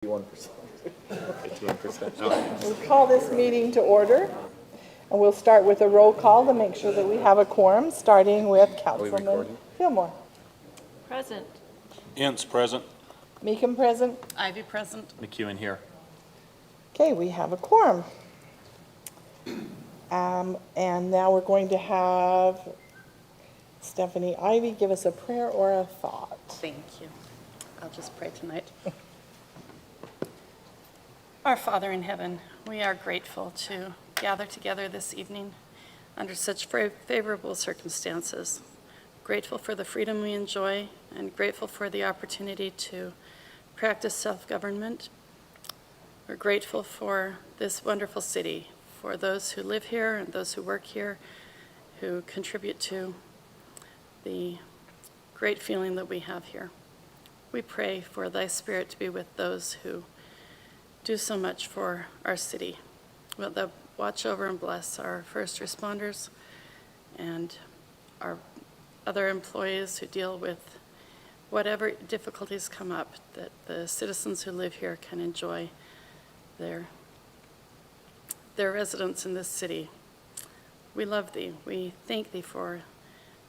51%. 51%. We'll call this meeting to order, and we'll start with a roll call to make sure that we have a quorum, starting with Councilman recording? Fillmore. Present. Ince present. Meekum present. Ivy present. McEwen here. Okay, we have a quorum. And now we're going to have Stephanie Ivy give us a prayer or a thought. Thank you. I'll just pray tonight. Our Father in heaven, we are grateful to gather together this evening under such favorable circumstances. Grateful for the freedom we enjoy and grateful for the opportunity to practice self-government. We're grateful for this wonderful city, for those who live here and those who work here, who contribute to the great feeling that we have here. We pray for thy spirit to be with those who do so much for our city. Will thou watch over and bless our first responders and our other employees who deal with whatever difficulties come up, that the citizens who live here can enjoy their residence in this city. We love thee. We thank thee for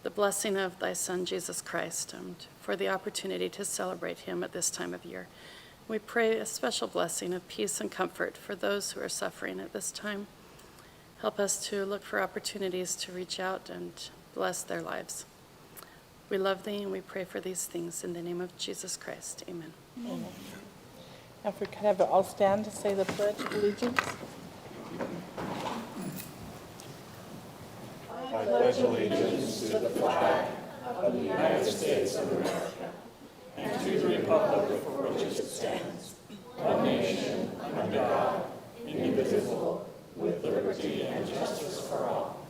the blessing of thy Son, Jesus Christ, and for the opportunity to celebrate him at this time of year. We pray a special blessing of peace and comfort for those who are suffering at this time. Help us to look for opportunities to reach out and bless their lives. We love thee and we pray for these things in the name of Jesus Christ. Amen. Amen. Now if we could have it all stand to say the Pledge of Allegiance. I pledge allegiance to the flag of the United States of America and to the republic for which it stands, one nation, under God, indivisible, with liberty and justice for all.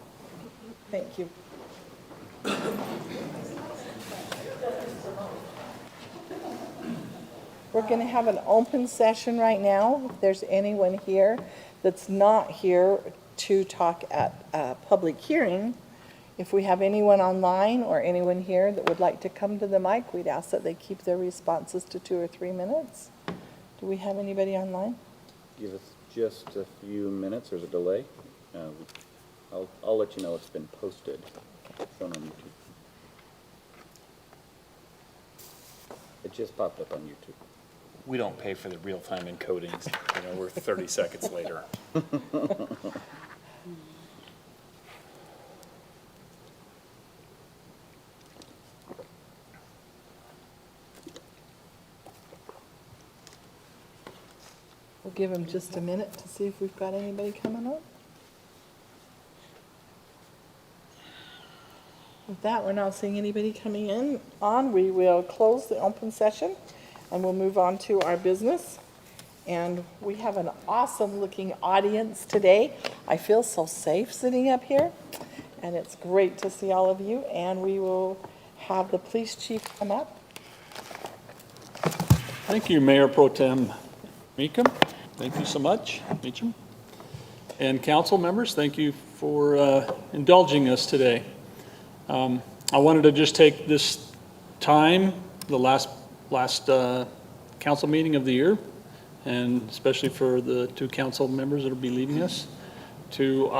Thank you. We're going to have an open session right now. If there's anyone here that's not here to talk at a public hearing, if we have anyone online or anyone here that would like to come to the mic, we'd ask that they keep their responses to 2 or 3 minutes. Do we have anybody online? Give us just a few minutes. There's a delay. I'll let you know it's been posted. Shown on YouTube. It just popped up on YouTube. We don't pay for the real-time encodings. You know, we're 30 seconds later. We'll give them just a minute to see if we've got anybody coming up. With that, we're not seeing anybody coming in on. We will close the open session and we'll move on to our business. And we have an awesome looking audience today. I feel so safe sitting up here and it's great to see all of you. And we will have the police chief come up. Thank you, Mayor Pro Tem Meakum. Thank you so much, Meacham. And council members, thank you for indulging us today. I wanted to just take this time, the last council meeting of the year, and especially for the 2 council members that will be leaving us, to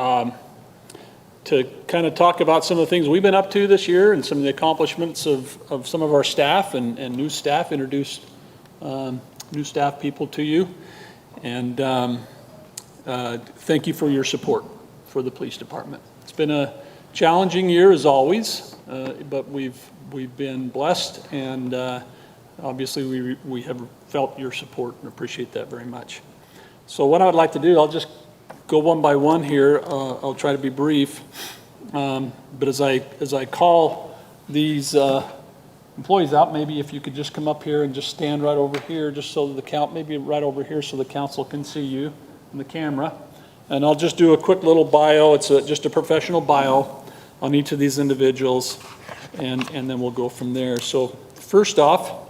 kind of talk about some of the things we've been up to this year and some of the accomplishments of some of our staff and new staff, introduce new staff people to you. And thank you for your support for the police department. It's been a challenging year as always, but we've been blessed, and obviously we have felt your support and appreciate that very much. So what I would like to do, I'll just go one by one here. I'll try to be brief, but as I call these employees out, maybe if you could just come up here and just stand right over here, just so the count, maybe right over here so the council can see you in the camera. And I'll just do a quick little bio. It's just a professional bio on each of these individuals, and then we'll go from there. So first off,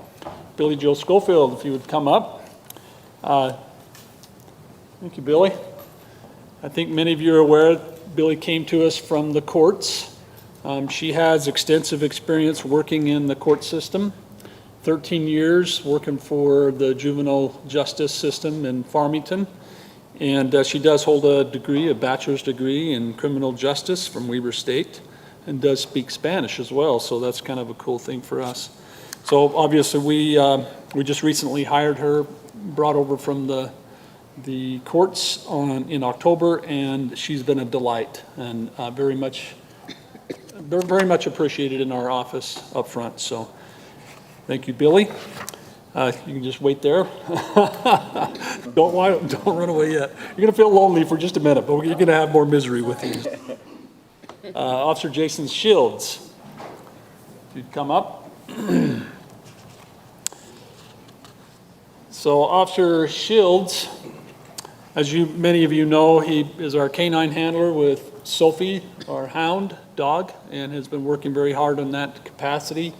Billy Joe Schofield, if you would come up. Thank you, Billy. I think many of you are aware Billy came to us from the courts. She has extensive experience working in the court system, 13 years working for the juvenile justice system in Farmington. And she does hold a degree, a bachelor's degree in criminal justice from Weber State, and does speak Spanish as well, so that's kind of a cool thing for us. So obviously we just recently hired her, brought over from the courts in October, and she's been a delight and very much appreciated in our office up front. So thank you, Billy. You can just wait there. Don't run away yet. You're gonna feel lonely for just a minute, but you're gonna have more misery with you. Officer Jason Shields, if you'd come up. So Officer Shields, as many of you know, he is our canine handler with Sophie, our hound dog, and has been working very hard on that capacity.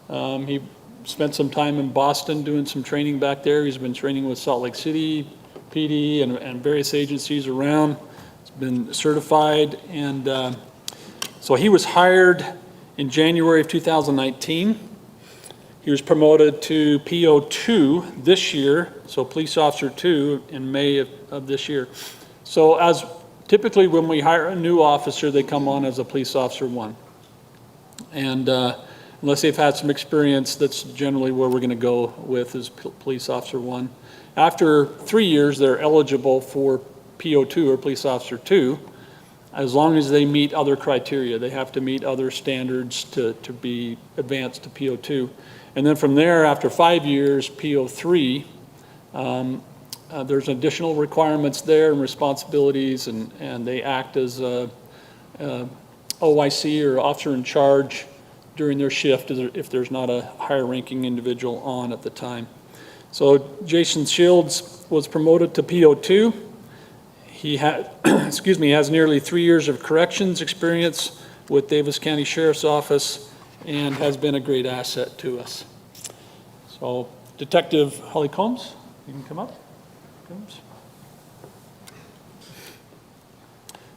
He spent some time in Boston doing some training back there. He's been training with Salt Lake City PD and various agencies around. He's been certified, and so he was hired in January of 2019. He was promoted to PO2 this year, so Police Officer 2 in May of this year. So as typically when we hire a new officer, they come on as a Police Officer 1. And unless they've had some experience, that's generally where we're going to go with is Police Officer 1. After 3 years, they're eligible for PO2 or Police Officer 2, as long as they meet other criteria. They have to meet other standards to be advanced to PO2. And then from there, after 5 years, PO3, there's additional requirements there and responsibilities, and they act as a OIC or officer in charge during their shift if there's not a higher ranking individual on at the time. So Jason Shields was promoted to PO2. He has nearly 3 years of corrections experience with Davis County Sheriff's Office and has been a great asset to us. So Detective Holly Combs, you can come up. Combs.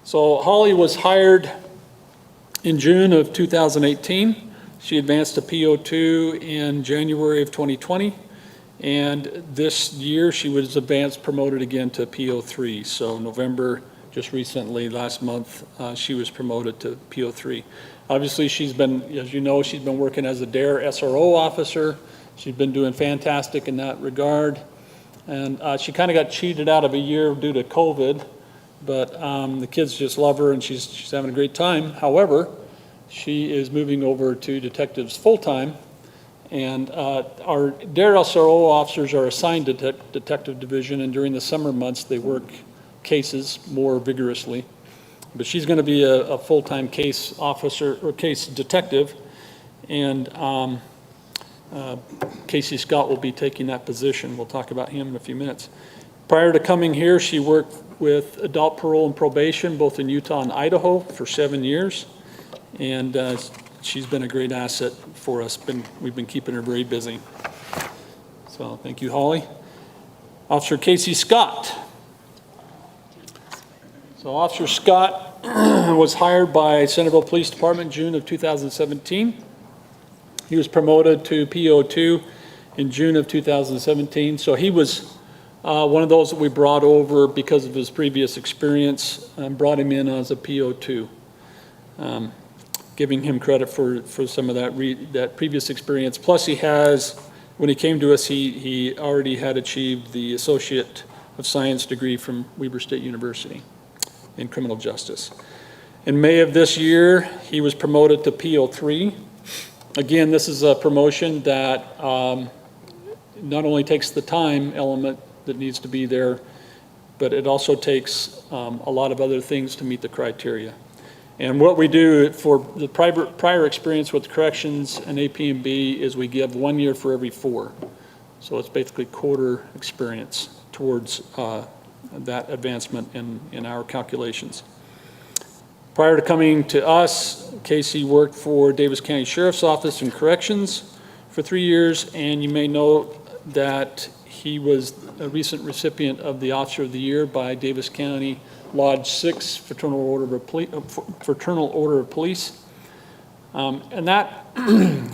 So Holly was hired in June of 2018. She advanced to PO2 in January of 2020. And this year she was promoted again to PO3. So November, just recently, last month, she was promoted to PO3. Obviously she's been, as you know, she's been working as a DARE SRO officer. She's been doing fantastic in that regard. And she kind of got cheated out of a year due to COVID, but the kids just love her and she's having a great time. However, she is moving over to detectives full-time. And our DARE SRO officers are assigned to detective division, and during the summer months they work cases more vigorously. But she's going to be a full-time case officer or case detective, and Casey Scott will be taking that position. We'll talk about him in a few minutes. Prior to coming here, she worked with adult parole and probation both in Utah and Idaho for 7 years, and she's been a great asset for us. We've been keeping her very busy. So thank you, Holly. Officer Casey Scott. So Officer Scott was hired by Centerville Police Department in June of 2017. He was promoted to PO2 in June of 2017. So he was one of those that we brought over because of his previous experience and brought him in as a PO2. Giving him credit for some of that previous experience. Plus he has, when he came to us, he already had achieved the Associate of Science degree from Weber State University in criminal justice. In May of this year, he was promoted to PO3. Again, this is a promotion that not only takes the time element that needs to be there, but it also takes a lot of other things to meet the criteria. And what we do for the prior experience with corrections and AP&B is we give 1 year for every 4. So it's basically quarter experience towards that advancement in our calculations. Prior to coming to us, Casey worked for Davis County Sheriff's Office in Corrections for 3 years, and you may know that he was a recent recipient of the Officer of the Year by Davis County Lodge 6 Fraternal Order of Police. And that,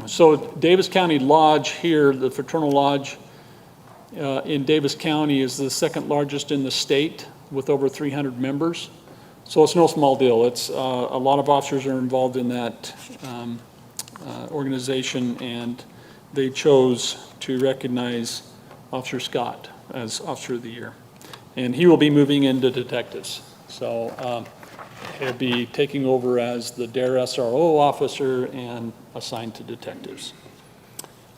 so Davis County Lodge here, the Fraternal Lodge in Davis County is the second largest in the state with over 300 members. So it's no small deal. It's a lot of officers are involved in that organization, and they chose to recognize Officer Scott as Officer of the Year. And he will be moving into detectives. So he'll be taking over as the DARE SRO officer and assigned to detectives.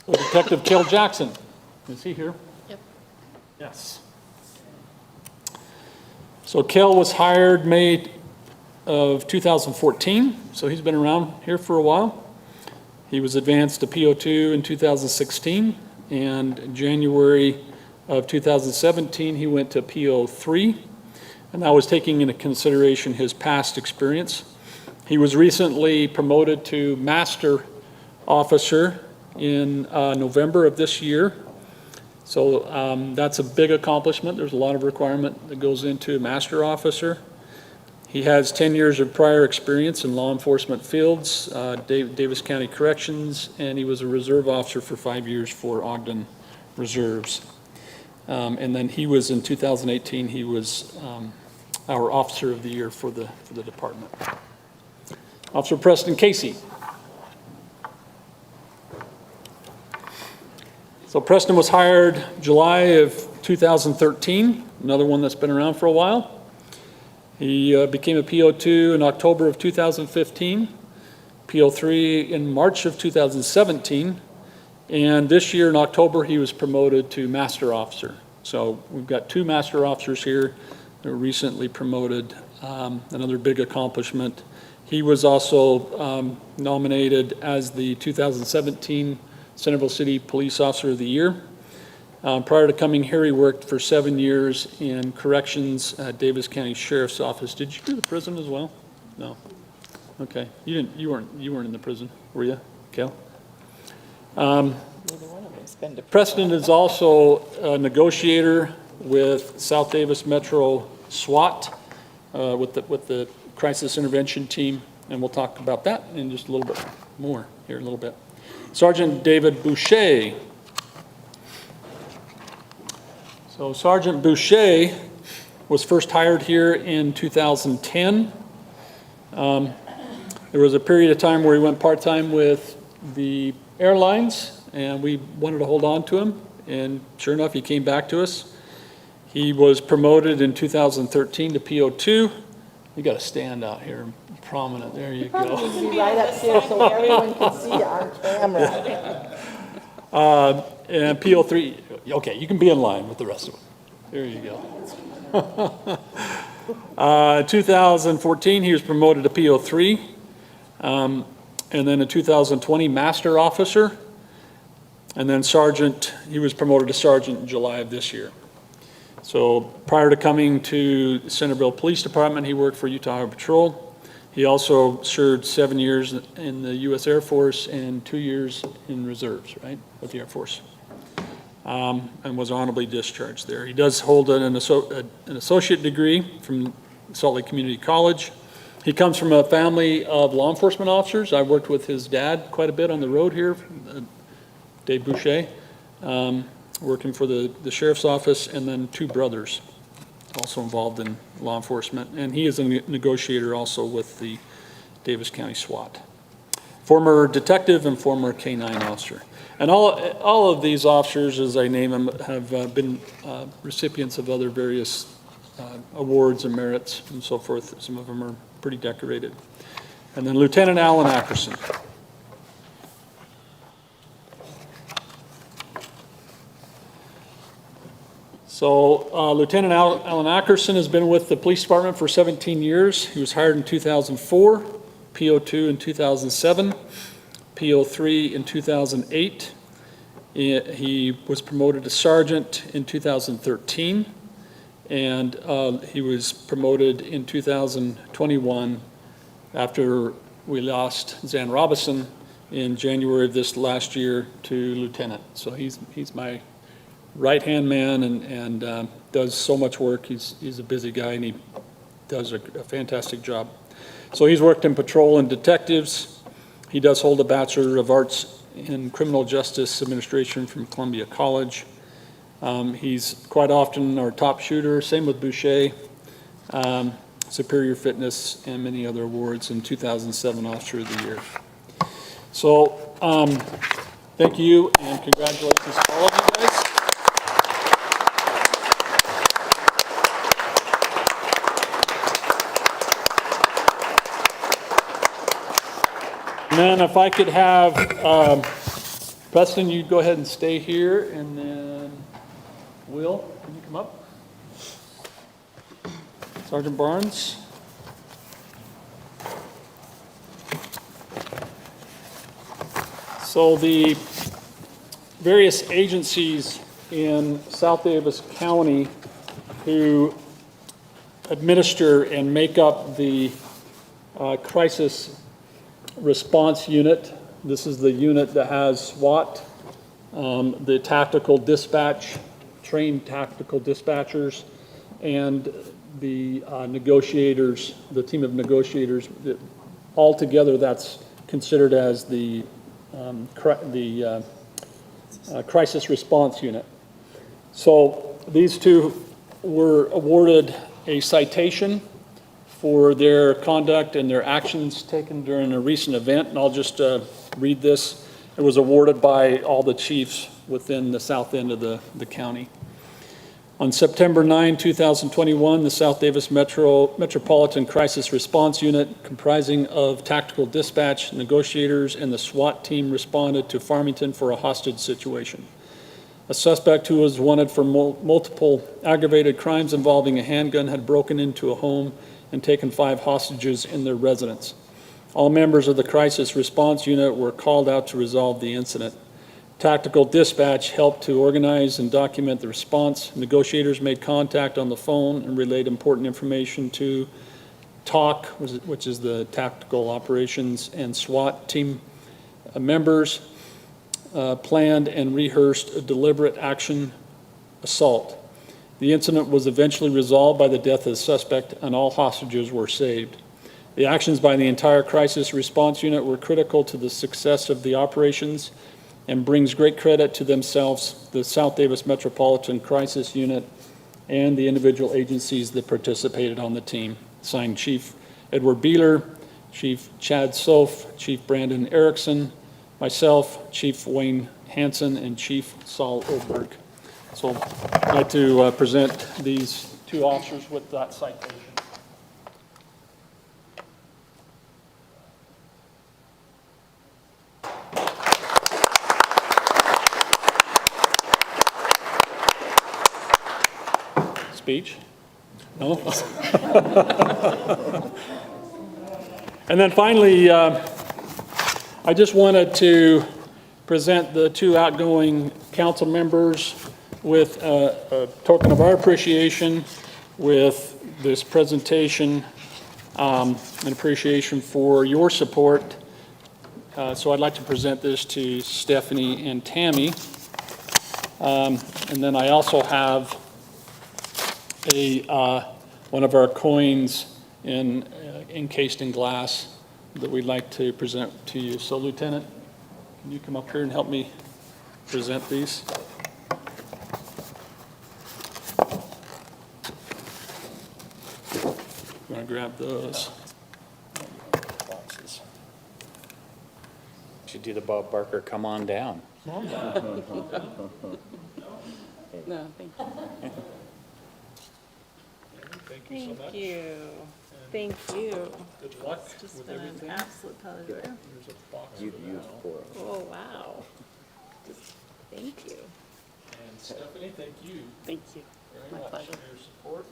So Detective Kel Jackson, is he here? Yep. Yes. So Kel was hired May of 2014, so he's been around here for a while. He was advanced to PO2 in 2016, and in January of 2017, he went to PO3, and that was taking into consideration his past experience. He was recently promoted to Master Officer in November of this year. So that's a big accomplishment. There's a lot of requirement that goes into Master Officer. He has 10 years of prior experience in law enforcement fields, Davis County Corrections, and he was a reserve officer for 5 years for Ogden Reserves. And then he was, in 2018, he was our Officer of the Year for the department. Officer Preston Casey. So Preston was hired July of 2013, another one that's been around for a while. He became a PO2 in October of 2015, PO3 in March of 2017, and this year in October he was promoted to Master Officer. So we've got 2 Master Officers here that were recently promoted, another big accomplishment. He was also nominated as the 2017 Centerville City Police Officer of the Year. Prior to coming here, he worked for 7 years in corrections at Davis County Sheriff's Office. Did you do the prison as well? No. Okay. You weren't in the prison, were you, Kel? Neither one of us been to. Preston is also a negotiator with South Davis Metro SWAT, with the crisis intervention team, and we'll talk about that in just a little bit more here in a little bit. Sergeant David Boucher. So Sergeant Boucher was first hired here in 2010. There was a period of time where he went part-time with the airlines, and we wanted to hold on to him, and sure enough, he came back to us. He was promoted in 2013 to PO2. You got to stand out here, prominent. There you go. Be right up here so everyone can see you on camera. And PO3, okay, you can be in line with the rest of them. There you go. 2014, he was promoted to PO3. And then in 2020, Master Officer. And then Sergeant, he was promoted to Sergeant in July of this year. So prior to coming to Centerville Police Department, he worked for Utah Highway Patrol. He also served 7 years in the U.S. Air Force and 2 years in reserves, right, with the Air Force, and was honorably discharged there. He does hold an associate degree from Salt Lake Community College. He comes from a family of law enforcement officers. I worked with his dad quite a bit on the road here, Dave Boucher, working for the sheriff's office, and then 2 brothers also involved in law enforcement, and he is a negotiator also with the Davis County SWAT. Former detective and former K-9 officer. And all of these officers, as I name them, have been recipients of other various awards and merits and so forth. Some of them are pretty decorated. And then Lieutenant Alan Ackerson. So Lieutenant Alan Ackerson has been with the police department for 17 years. He was hired in 2004, PO2 in 2007, PO3 in 2008. He was promoted to sergeant in 2013, and he was promoted in 2021 after we lost Zan Robinson in January of this last year to lieutenant. So he's my right-hand man and does so much work. He's a busy guy, and he does a fantastic job. So he's worked in patrol and detectives. He does hold a Bachelor of Arts in Criminal Justice Administration from Columbia College. He's quite often our top shooter, same with Boucher, Superior Fitness, and many other awards, and 2007 Officer of the Year. So, thank you, and congratulations to all of you guys. And then if I could have, Preston, you go ahead and stay here, and then Will, can you come up? Sergeant Barnes. So the various agencies in South Davis County who administer and make up the crisis response unit. This is the unit that has SWAT, the tactical dispatch, trained tactical dispatchers, and the negotiators, the team of negotiators. Altogether, that's considered as the crisis response unit. So these two were awarded a citation for their conduct and their actions taken during a recent event, and I'll just read this. It was awarded by all the chiefs within the south end of the county. On September 9, 2021, the South Davis Metropolitan Crisis Response Unit, comprising of tactical dispatch, negotiators, and the SWAT team, responded to Farmington for a hostage situation. A suspect who was wanted for multiple aggravated crimes involving a handgun had broken into a home and taken 5 hostages in their residence. All members of the crisis response unit were called out to resolve the incident. Tactical dispatch helped to organize and document the response. Negotiators made contact on the phone and relayed important information to TOC, which is the Tactical Operations and SWAT team members, planned and rehearsed a deliberate action assault. The incident was eventually resolved by the death of the suspect, and all hostages were saved. The actions by the entire crisis response unit were critical to the success of the operations and brings great credit to themselves, the South Davis Metropolitan Crisis Unit, and the individual agencies that participated on the team. Signed, Chief Edward Beeler, Chief Chad Sof, Chief Brandon Erickson, myself, Chief Wayne Hansen, and Chief Saul Oberg. So I'd like to present these 2 officers with that citation. Speech? No? And then finally, I just wanted to present the 2 outgoing council members with a token of our appreciation with this presentation and appreciation for your support. So I'd like to present this to Stephanie and Tammy. And then I also have one of our coins encased in glass that we'd like to present to you. So Lieutenant, can you come up here and help me present these? You want to grab those? Boxes. Should do the Bob Barker, come on down. No, thank you. Thank you so much. Thank you. Thank you. Good luck It's just with been everything. an absolute pleasure. There's a box You've for used that. 4 of them. Oh, wow. Just, thank you. And Stephanie, thank you Thank you. very My much pleasure. for your support.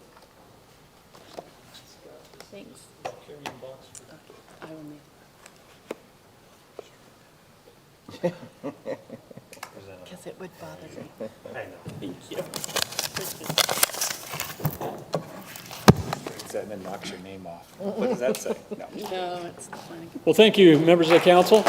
Thanks. Carrying box for I will need. Because it would bother me. I know. Thank you. And then knocks your name off. What does that say? No. No, it's not funny. Well, thank you, members of the council.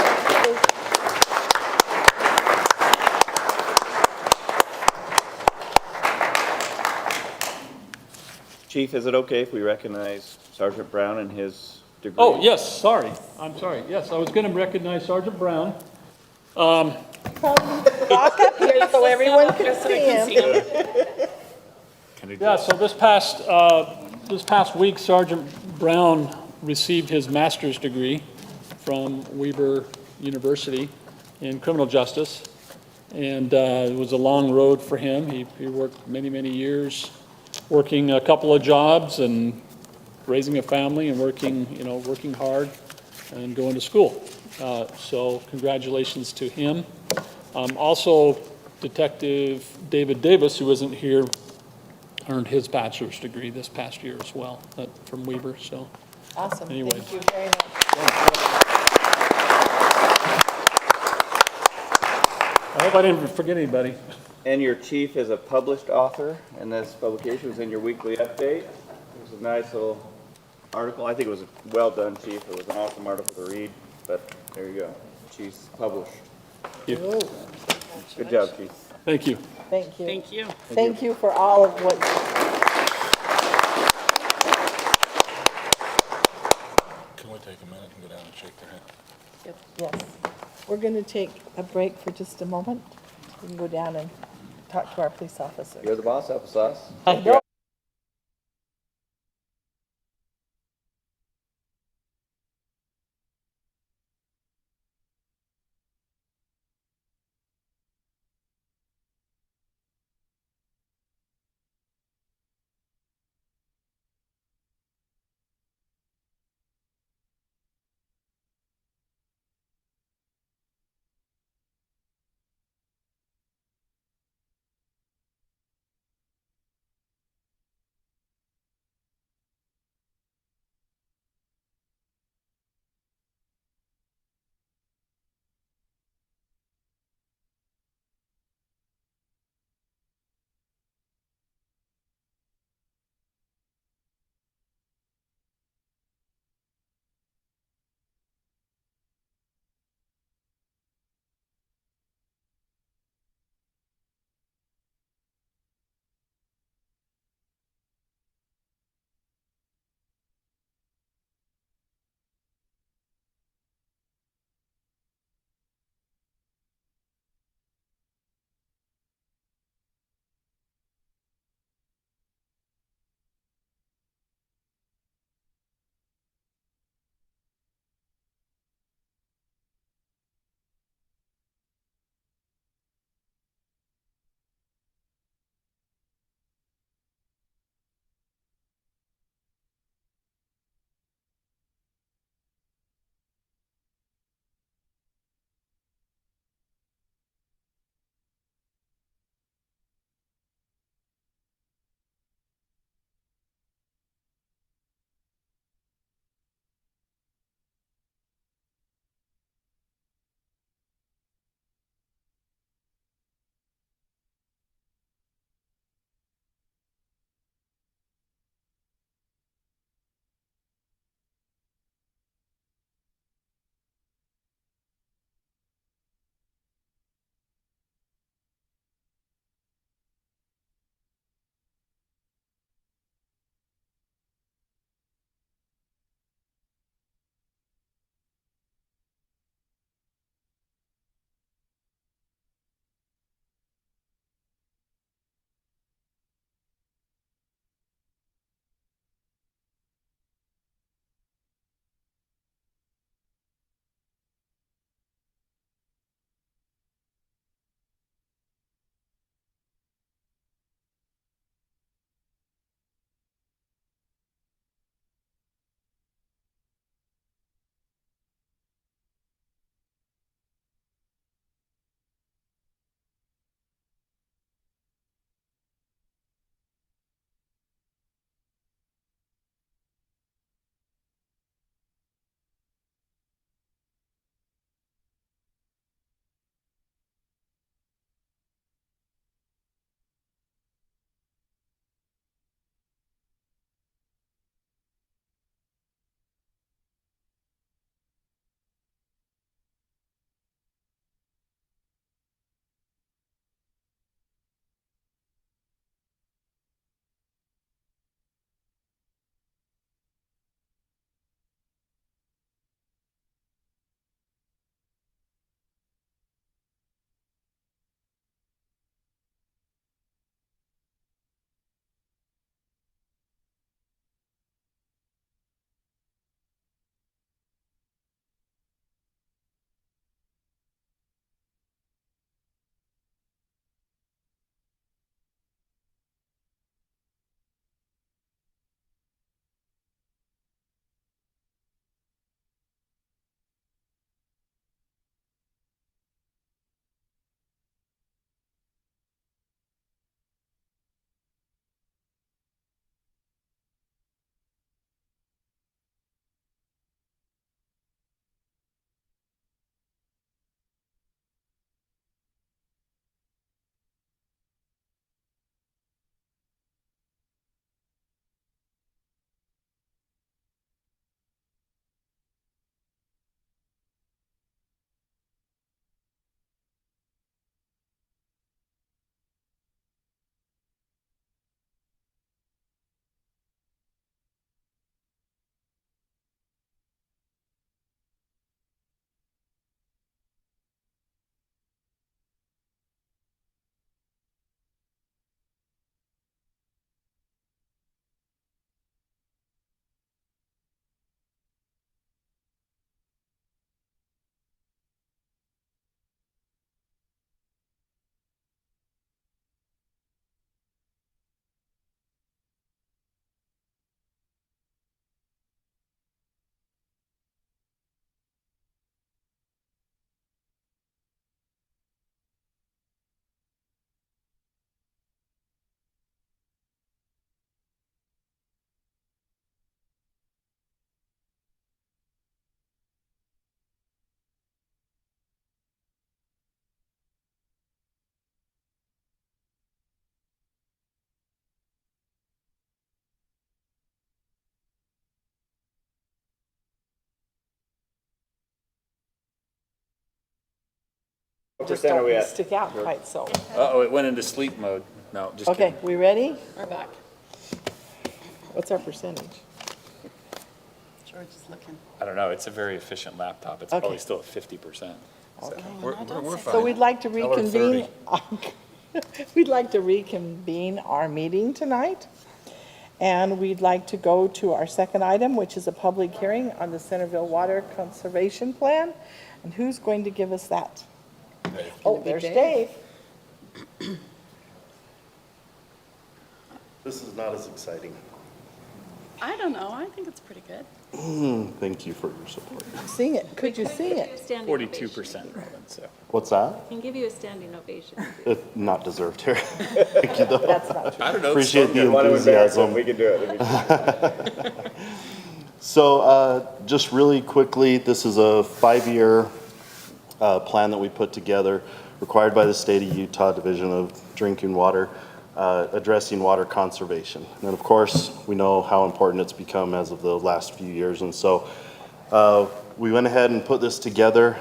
Chief, is it okay if we recognize Sergeant Brown and his degree. Oh, yes, sorry, I'm sorry. Yes, I was going to recognize Sergeant Brown. Walk up here so everyone can see him. Yeah, so this past week, Sergeant Brown received his master's degree from Weber University in criminal justice. And it was a long road for him. He worked many, many years, working a couple of jobs and raising a family and working hard and going to school. So congratulations to him. Also, Detective David Davis, who isn't here, earned his bachelor's degree this past year as well from Weber. So Awesome, Anyway. thank you very much. I hope I didn't forget anybody. And your chief is a published author, and this publication was in your weekly update. It was a nice little article. I think it was well done, chief. It was an awesome article to read, but there you go. Chief's published. Ooh, Good job, chief. Thank you. thank you. Thank you. Thank you for all of what, Can we take a minute and go down and shake their hand? yes. We're going to take a break for just a moment. We can go down and talk to our police officer. You're the boss, applesauce. I know. just percent are we don't at? stick out quite so. Uh-oh, it went into sleep mode. No, just Okay, kidding. we ready? We're back. What's our percentage? George is looking. I don't know, it's a very efficient laptop. It's Okay. probably still at 50%. So We're fine. So we'd like to Tell her reconvene, we'd like to reconvene our meeting tonight. And we'd like to go to our second item, which is a public hearing on the Centerville Water Conservation Plan. And who's going to give us that? Oh, there's Dave. This is not as exciting. I don't know, I think it's pretty good. Thank you for your support. Sing it. Could you sing it? Standing 42%, ovation. Robin, so. What's that? Can give you a standing ovation. Not deserved here. Thank you, though. That's not true. I don't know. Appreciate the You want to embarrass them, enthusiasm. we can do it. So just really quickly, this is a 5-year plan that we put together, required by the state of Utah Division of Drinking Water, addressing water conservation. And of course, we know how important it's become as of the last few years. And so we went ahead and put this together.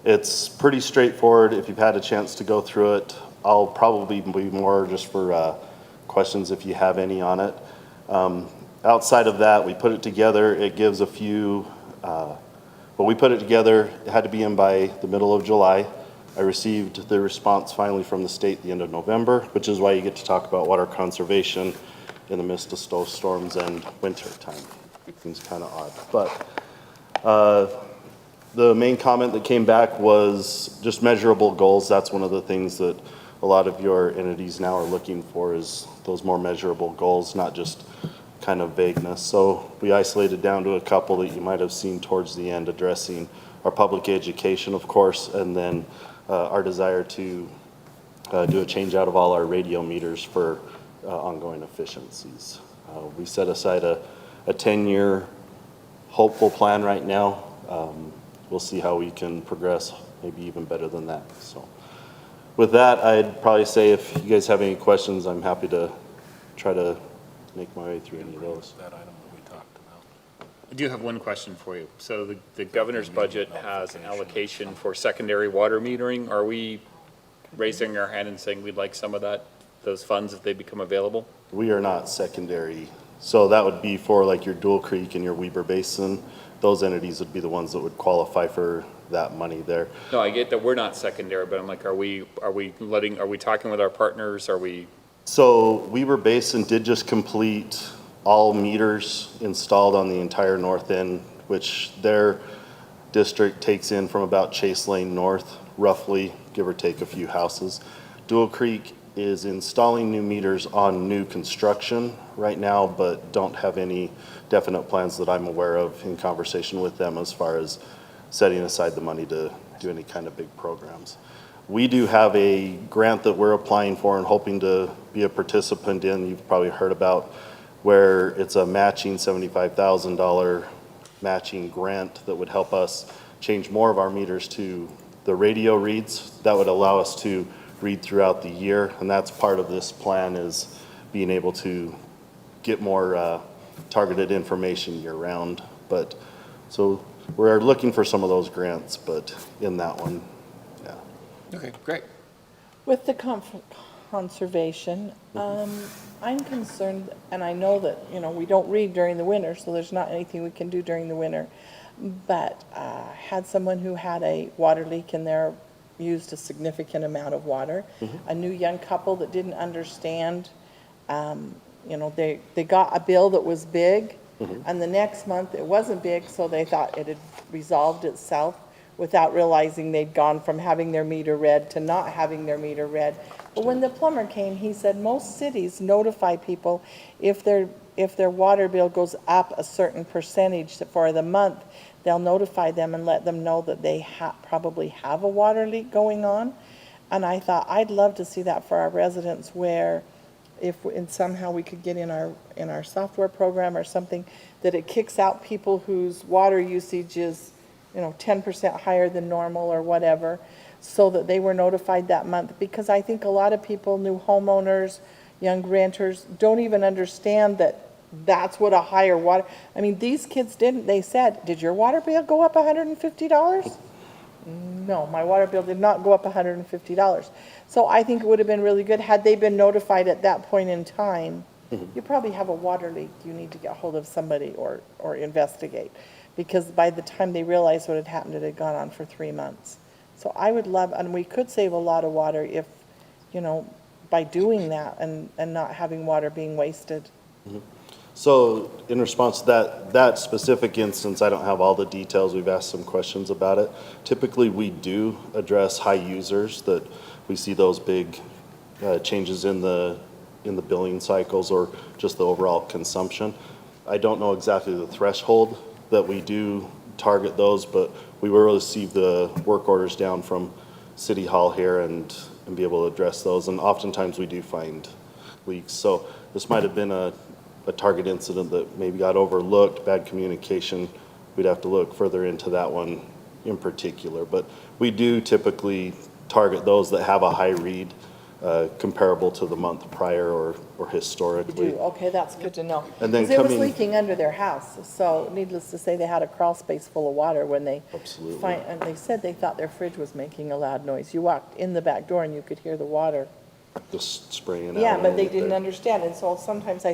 It's pretty straightforward. If you've had a chance to go through it, I'll probably be more just for questions if you have any on it. Outside of that, we put it together. It gives a few, but we put it together. It had to be in by the middle of July. I received the response finally from the state at the end of November, which is why you get to talk about water conservation in the midst of storms and winter time. Seems kind of odd, but the main comment that came back was just measurable goals. That's one of the things that a lot of your entities now are looking for, is those more measurable goals, not just kind of vagueness. So we isolated down to a couple that you might have seen towards the end, addressing our public education, of course, and then our desire to do a change out of all our radio meters for ongoing efficiencies. We set aside a 10-year hopeful plan right now. We'll see how we can progress, maybe even better than that. So with that, I'd probably say if you guys have any questions, I'm happy to try to make my way through any of those. That item that we talked about. I do have one question for you. So the governor's budget has an allocation for secondary water metering. Are we raising our hand and saying we'd like some of that, those funds if they become available? We are not secondary. So that would be for like your Dual Creek and your Weber Basin. Those entities would be the ones that would qualify for that money there. No, I get that we're not secondary, but I'm like, are we talking with our partners? Are we? So Weber Basin did just complete all meters installed on the entire north end, which their district takes in from about Chase Lane North, roughly, give or take a few houses. Dual Creek is installing new meters on new construction right now, but don't have any definite plans that I'm aware of in conversation with them as far as setting aside the money to do any kind of big programs. We do have a grant that we're applying for and hoping to be a participant in, you've probably heard about, where it's a matching $75,000 matching grant that would help us change more of our meters to the radio reads. That would allow us to read throughout the year, and that's part of this plan, is being able to get more targeted information year-round. But so we're looking for some of those grants, but in that one, yeah. Okay, great. With the conservation, I'm concerned, and I know that, we don't read during the winter, so there's not anything we can do during the winter. But had someone who had a water leak in there, used a significant amount of water. A new young couple that didn't understand, they got a bill that was big, and the next month it wasn't big, so they thought it had resolved itself without realizing they'd gone from having their meter read to not having their meter read. But when the plumber came, he said most cities notify people if their water bill goes up a certain percentage for the month, they'll notify them and let them know that they probably have a water leak going on. And I thought, I'd love to see that for our residents, where and somehow we could get in our software program or something, that it kicks out people whose water usage is 10% higher than normal or whatever, so that they were notified that month. Because I think a lot of people, new homeowners, young renters, don't even understand that that's what a higher water, these kids didn't. They said, did your water bill go up $150? no, my water bill did not go up $150. So I think it would have been really good, had they been notified at that point in time, you probably have a water leak, you need to get hold of somebody or investigate. Because by the time they realized what had happened, it had gone on for 3 months. So I would love, and we could save a lot of water if, you know, by doing that and not having water being wasted. So in response to that specific instance, I don't have all the details. We've asked some questions about it. Typically, we do address high users that we see those big changes in the billing cycles or just the overall consumption. I don't know exactly the threshold that we do target those, but we will receive the work orders down from City Hall here and be able to address those. And oftentimes we do find leaks. So this might have been a target incident that maybe got overlooked, bad communication. We'd have to look further into that one in particular. But we do typically target those that have a high read comparable to the month prior or You historically. do, okay, that's good to know. And then Because it was coming- leaking under their house, so needless to say, they had a crawl space full of water when they. Absolutely. And they said they thought their fridge was making a loud noise. You walked in the back door and you could hear the water. Just spraying out. Yeah, but they underneath didn't there. understand, and so sometimes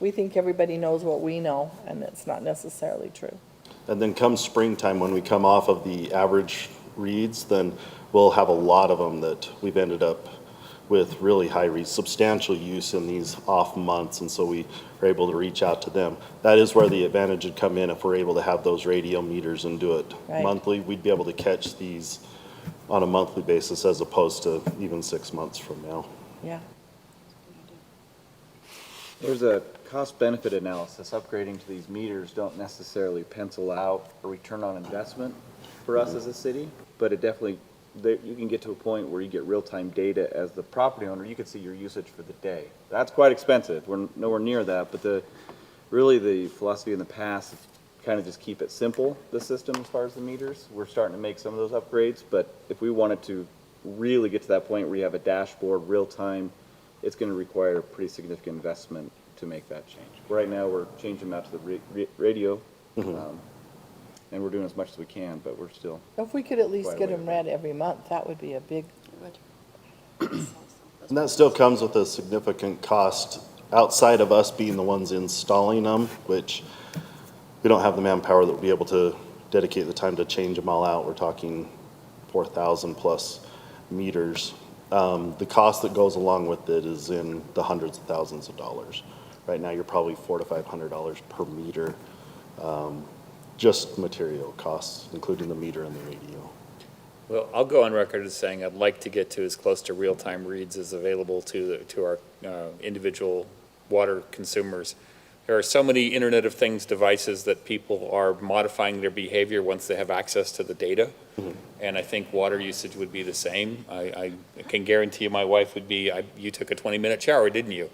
we think everybody knows what we know, and it's not necessarily true. And then come springtime, when we come off of the average reads, then we'll have a lot of them that we've ended up with really high reads, substantial use in these off months, and so we are able to reach out to them. That is where the advantage would come in if we're able to have those radio meters and do it Right. monthly. We'd be able to catch these on a monthly basis as opposed to even 6 months from now. Yeah. There's a cost-benefit analysis. Upgrading to these meters don't necessarily pencil out a return on investment for us as a city, but it definitely, you can get to a point where you get real-time data as the property owner. You can see your usage for the day. That's quite expensive. We're nowhere near that, but really the philosophy in the past is kind of just keep it simple, the system as far as the meters. We're starting to make some of those upgrades, but if we wanted to really get to that point where you have a dashboard, real-time, it's going to require a pretty significant investment to make that change. Right now, we're changing them out to the radio, and we're doing as much as we can, but we're still. If we could at least Quite a get way them to read every month, that would be a big, And that still comes with a significant cost outside of us being the ones installing them, which we don't have the manpower that would be able to dedicate the time to change them all out. We're talking 4,000 plus meters. The cost that goes along with it is in the hundreds of thousands of dollars. Right now, you're probably $400 to $500 per meter, just material costs, including the meter and the radio. Well, I'll go on record as saying I'd like to get to as close to real-time reads as available to our individual water consumers. There are so many Internet of Things devices that people are modifying their behavior once they have access to the data. And I think water usage would be the same. I can guarantee you my wife would be, you took a 20-minute shower, didn't you?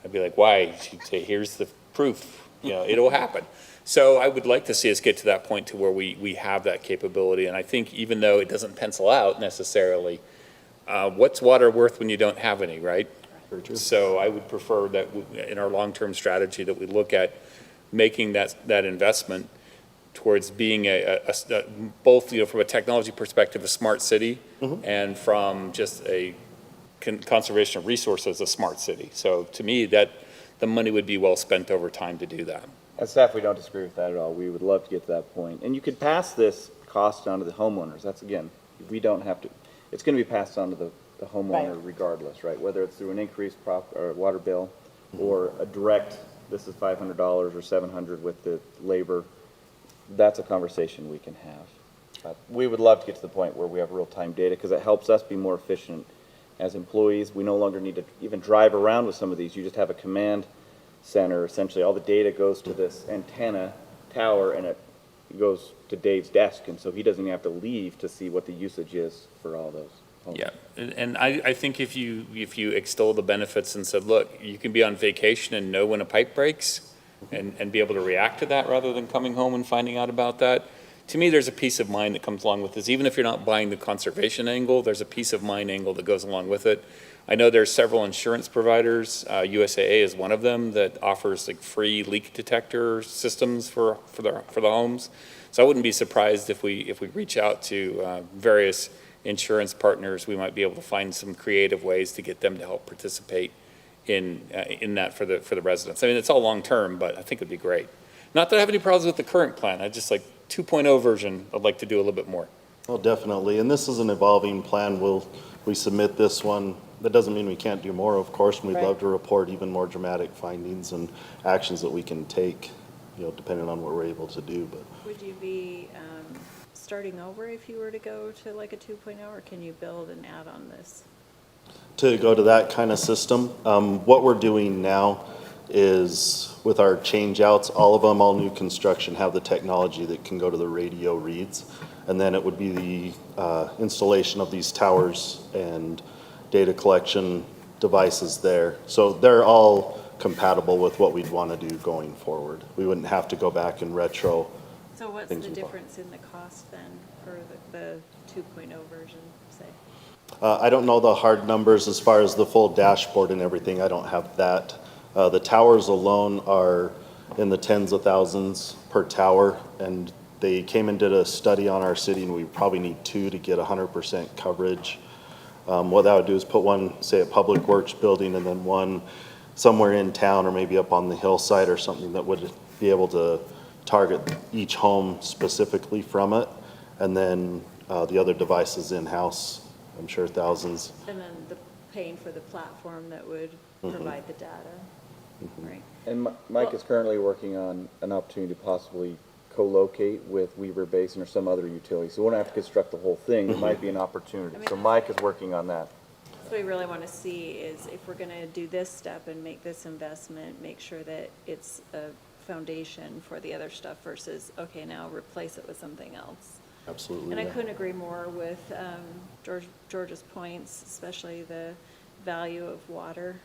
I'd be like, why? She'd say, here's the proof. You know, it'll happen. So I would like to see us get to that point to where we have that capability. And I think even though it doesn't pencil out necessarily, what's water worth when you don't have any, right? Very true. So I would prefer that in our long-term strategy that we look at making that investment towards being both, you know, from a technology perspective, a smart city, and from just a conservation of resources, a smart city. So to me, that the money would be well spent over time to do that. As staff, we don't disagree with that at all. We would love to get to that point. And you could pass this cost on to the homeowners. That's, again, we don't have to, it's going to be passed on to the homeowner Right. regardless, right? Whether it's through an increased or water bill or a direct, this is $500 or $700 with the labor, that's a conversation we can have. But we would love to get to the point where we have real-time data because it helps us be more efficient as employees. We no longer need to even drive around with some of these. You just have a command center. Essentially, all the data goes to this antenna tower and it goes to Dave's desk. And so he doesn't even have to leave to see what the usage is for all those homes. Yeah, and I think if you extol the benefits and said, look, you can be on vacation and know when a pipe breaks and be able to react to that rather than coming home and finding out about that. To me, there's a peace of mind that comes along with this. Even if you're not buying the conservation angle, there's a peace of mind angle that goes along with it. I know there's several insurance providers, USAA is one of them, that offers like free leak detector systems for the homes. So I wouldn't be surprised if we reach out to various insurance partners, we might be able to find some creative ways to get them to help participate in that for the residents. I mean, it's all long-term, but I think it'd be great. Not that I have any problems with the current plan, I just like 2.0 version, I'd like to do a little bit more. Well, definitely, and this is an evolving plan. We submit this one. That doesn't mean we can't do more, of course, and we'd Right. love to report even more dramatic findings and actions that we can take, depending on what we're able to do, but. Would you be starting over if you were to go to like a 2.0, or can you build and add on this? To go to that kind of system, what we're doing now is with our changeouts, all of them, all new construction have the technology that can go to the radio reads. And then it would be the installation of these towers and data collection devices there. So they're all compatible with what we'd want to do going forward. We wouldn't have to go back and retro. So what's Things the we bought. difference in the cost then for the 2.0 version, say? I don't know the hard numbers as far as the full dashboard and everything. I don't have that. The towers alone are in the tens of thousands per tower, and they came and did a study on our city, and we probably need 2 to get 100% coverage. What that would do is put one, say, a Public Works building, and then one somewhere in town or maybe up on the hillside or something that would be able to target each home specifically from it. And then the other devices in-house, I'm sure thousands. And then paying for the platform that would provide the data, right? And Mike is currently working on an opportunity to possibly co-locate with Weaver Basin or some other utility. So we won't have to construct the whole thing. It might be an opportunity. So Mike is working on that. What we really want to see is if we're going to do this step and make this investment, make sure that it's a foundation for the other stuff versus, okay, now replace it with something else. Absolutely. And I yeah. couldn't agree more with George's points, especially the value of water.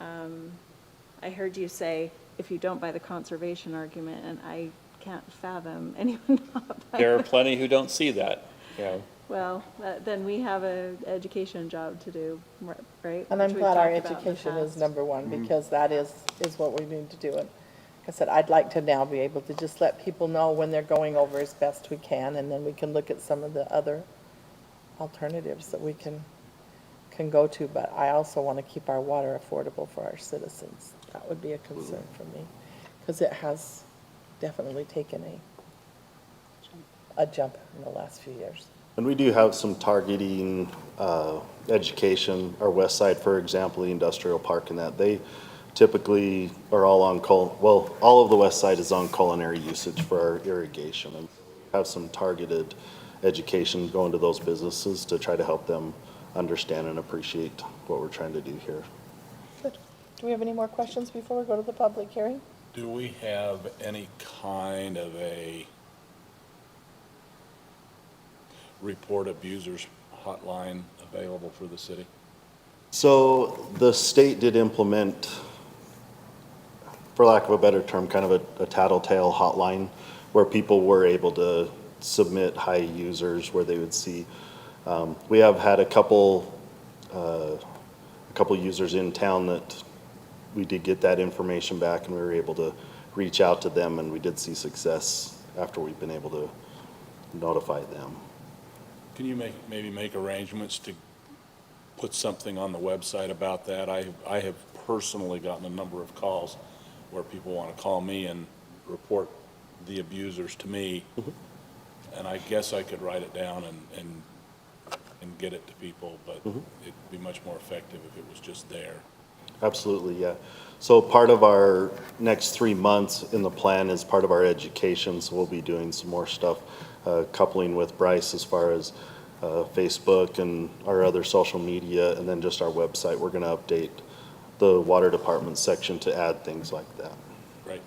I heard you say, if you don't buy the conservation argument, and I can't fathom anyone not buying. There are plenty who don't see that, Well, then we have an education job to do, right? And I'm Which we've glad our talked about in the education is past. number one, because that is what we need to do. And like I said, I'd like to now be able to just let people know when they're going over as best we can, and then we can look at some of the other alternatives that we can go to. But I also want to keep our water affordable for our citizens. That would be a concern for me, because it has definitely taken a jump in the last few years. And we do have some targeting education. Our west side, for example, the industrial park and that, they typically are all on all of the west side is on culinary usage for our irrigation. And have some targeted education going to those businesses to try to help them understand and appreciate what we're trying to do here. Good. Do we have any more questions before we go to the public hearing? Do we have any kind of a report abusers hotline available for the city? So the state did implement, for lack of a better term, kind of a tattletale hotline where people were able to submit high users where they would see. We have had a couple users in town that we did get that information back, and we were able to reach out to them, and we did see success after we've been able to notify them. Can you maybe make arrangements to put something on the website about that? I have personally gotten a number of calls where people want to call me and report the abusers to me, and I guess I could write it down and get it to people, but it'd be much more effective if it was just there. Absolutely, yeah. So part of our next 3 months in the plan is part of our education, so we'll be doing some more stuff, coupling with Bryce as far as Facebook and our other social media, and then just our website. We're gonna update the water department section to add things like that. Right.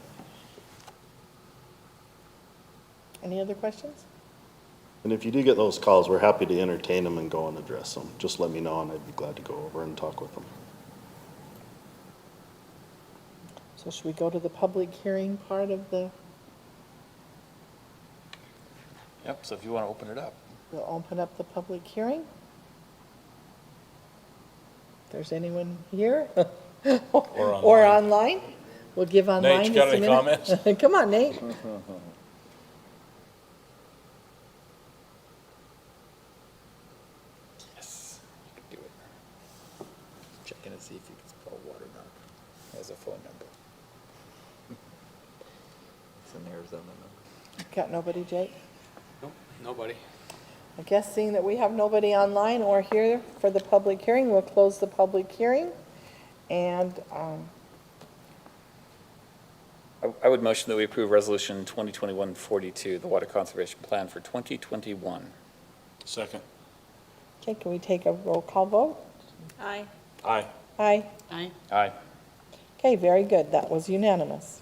Any other questions? And if you do get those calls, we're happy to entertain them and go and address them. Just let me know, and I'd be glad to go over and talk with them. So should we go to the public hearing part of the, Yep, so if you want to open it up. we'll open up the public hearing? there's anyone here Or or online. online, we'll give online Nate, you just got a any minute. comments? Come on, Nate. Yes, you can do it. Checking to see if you can spell watermark as a phone number. It's an Arizona number. Got nobody, Jake? Nope, nobody. I guess seeing that we have nobody online or here for the public hearing, we'll close the public hearing. And I would motion that we approve Resolution 2021-42, the Water Conservation Plan for 2021. Second. okay, can we take a roll call vote? Aye. Aye. Aye. Aye. Aye. Okay, very good. That was unanimous.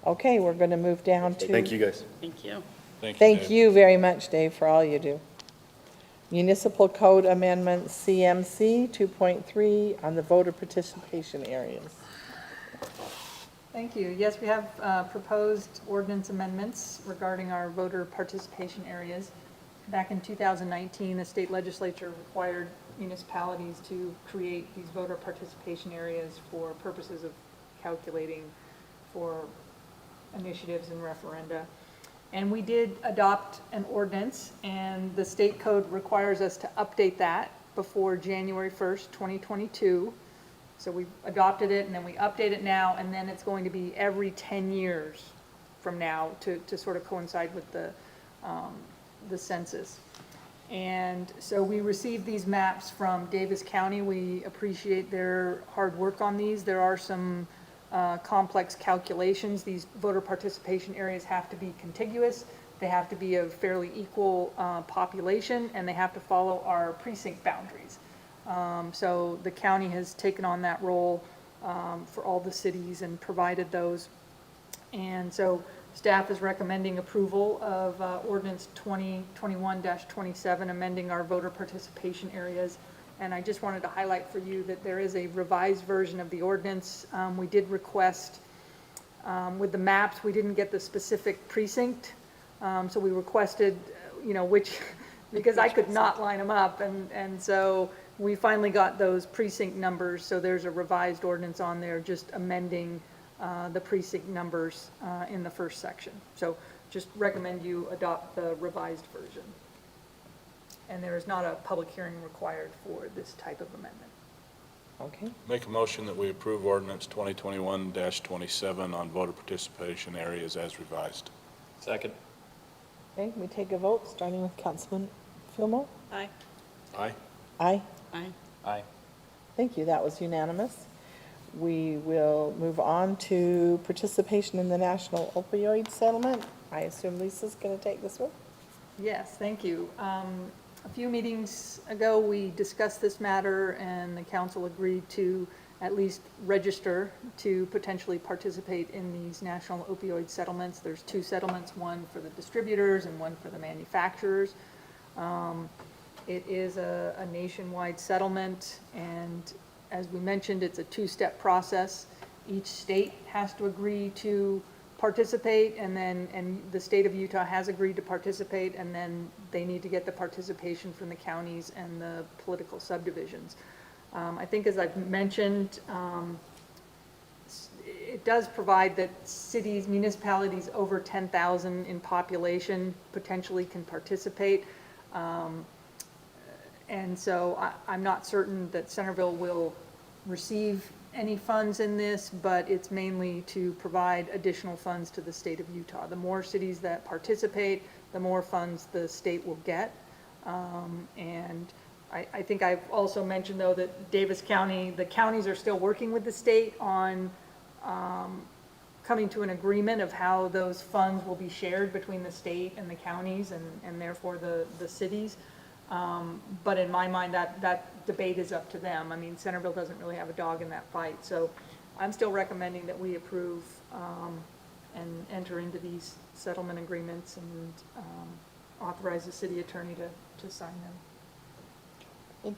Okay, we're going to move down to. Thank you, guys. Thank you. Thank you, Thank Dave. you very much, Dave, for all you do. Municipal Code Amendment CMC 2.3 on the voter participation areas. Thank you. Yes, we have proposed ordinance amendments regarding our voter participation areas. Back in 2019, the state legislature required municipalities to create these voter participation areas for purposes of calculating for initiatives and referenda. And we did adopt an ordinance, and the state code requires us to update that before January 1st, 2022. So we adopted it, and then we update it now, and then it's going to be every 10 years from now to sort of coincide with the census. And so we received these maps from Davis County. We appreciate their hard work on these. There are some complex calculations. These voter participation areas have to be contiguous. They have to be of fairly equal population, and they have to follow our precinct boundaries. So the county has taken on that role for all the cities and provided those. And so staff is recommending approval of ordinance 2021-27, amending our voter participation areas. And I just wanted to highlight for you that there is a revised version of the ordinance. We did request, with the maps, we didn't get the specific precinct. So we requested, which, because I could not line them up. And so we finally got those precinct numbers. So there's a revised ordinance on there, just amending the precinct numbers in the first section. So just recommend you adopt the revised version. And there is not a public hearing required for this type of amendment. Okay, Make a motion that we approve ordinance 2021-27 on voter participation areas as revised. Second. okay, we take a vote, starting with Councilman Fillmore. Aye. Aye. Aye. Aye. Aye. Thank you, that was unanimous. We will move on to participation in the national opioid settlement. I assume Lisa's going to take this one? Yes, thank you. A few meetings ago, we discussed this matter, and the council agreed to at least register to potentially participate in these national opioid settlements. There's two settlements, one for the distributors and one for the manufacturers. It is a nationwide settlement, and as we mentioned, it's a two-step process. Each state has to agree to participate, and the state of Utah has agreed to participate, and then they need to get the participation from the counties and the political subdivisions. I think, as I've mentioned, it does provide that cities, municipalities over 10,000 in population potentially can participate. And so I'm not certain that Centerville will receive any funds in this, but it's mainly to provide additional funds to the state of Utah. The more cities that participate, the more funds the state will get. And I think I've also mentioned, though, that Davis County, the counties are still working with the state on coming to an agreement of how those funds will be shared between the state and the counties and therefore the cities. But in my mind, that debate is up to them. I mean, Centerville doesn't really have a dog in that fight. So I'm still recommending that we approve and enter into these settlement agreements and authorize the city attorney to sign them.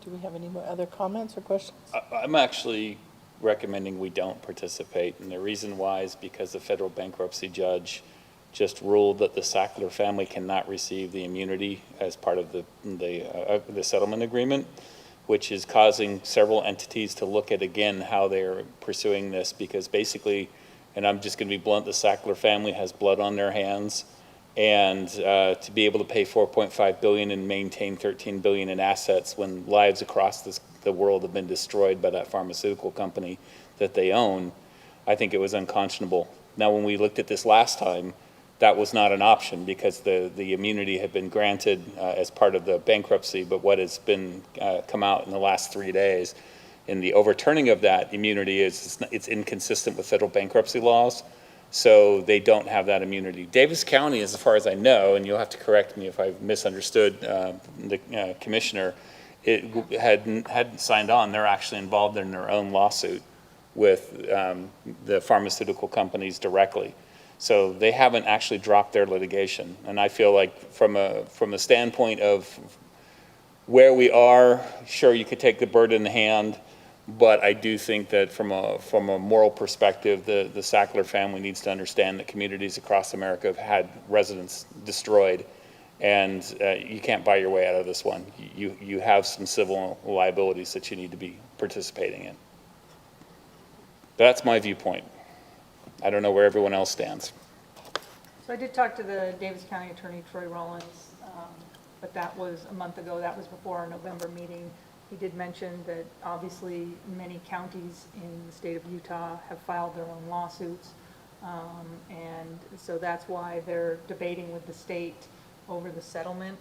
Do we have any more other comments or questions? I'm actually recommending we don't participate, and the reason why is because the federal bankruptcy judge just ruled that the Sackler family cannot receive the immunity as part of the settlement agreement. which is causing several entities to look at again how they're pursuing this, because basically, and I'm just going to be blunt, the Sackler family has blood on their hands, and to be able to pay $4.5 billion and maintain $13 billion in assets when lives across the world have been destroyed by that pharmaceutical company that they own, I think it was unconscionable. Now, when we looked at this last time, that was not an option because the immunity had been granted as part of the bankruptcy, but what has been come out in the last 3 days in the overturning of that immunity is it's inconsistent with federal bankruptcy laws, so they don't have that immunity. Davis County, as far as I know, and you'll have to correct me if I've misunderstood the commissioner, it hadn't signed on. They're actually involved in their own lawsuit with the pharmaceutical companies directly. So they haven't actually dropped their litigation. And I feel like from a standpoint of where we are, sure, you could take the bird in the hand, but I do think that from a moral perspective, the Sackler family needs to understand that communities across America have had residents destroyed, and you can't buy your way out of this one. You have some civil liabilities that you need to be participating in. That's my viewpoint. I don't know where everyone else stands. So I did talk to the Davis County Attorney, Troy Rollins, but that was a month ago. That was before our November meeting. He did mention that obviously many counties in the state of Utah have filed their own lawsuits. And so that's why they're debating with the state over the settlement.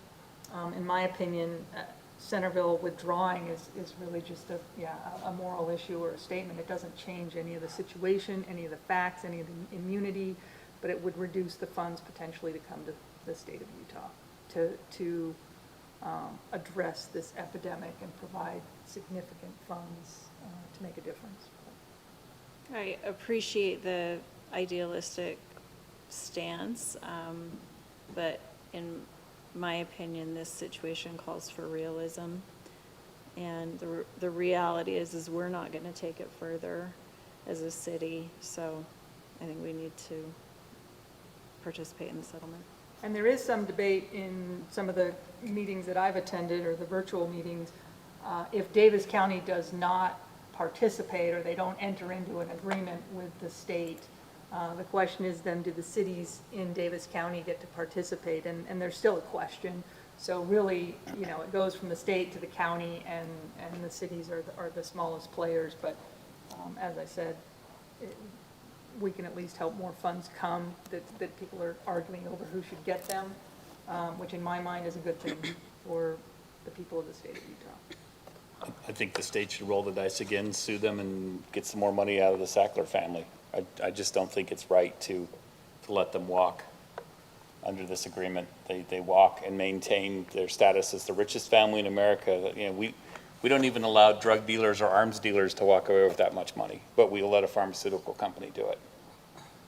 In my opinion, Centerville withdrawing is really just a moral issue or a statement. It doesn't change any of the situation, any of the facts, any of the immunity, but it would reduce the funds potentially to come to the state of Utah to address this epidemic and provide significant funds to make a difference. I appreciate the idealistic stance, but in my opinion, this situation calls for realism. And the reality is we're not going to take it further as a city, so I think we need to participate in the settlement. And there is some debate in some of the meetings that I've attended, or the virtual meetings, if Davis County does not participate or they don't enter into an agreement with the state, the question is then, do the cities in Davis County get to participate? And there's still a question. So really, it goes from the state to the county, and the cities are the smallest players. But as I said, we can at least help more funds come that people are arguing over who should get them, which in my mind is a good thing for the people of the state of Utah. I think the state should roll the dice again, sue them, and get some more money out of the Sackler family. I just don't think it's right to let them walk under this agreement. They walk and maintain their status as the richest family in America. We don't even allow drug dealers or arms dealers to walk away with that much money, but we'll let a pharmaceutical company do it,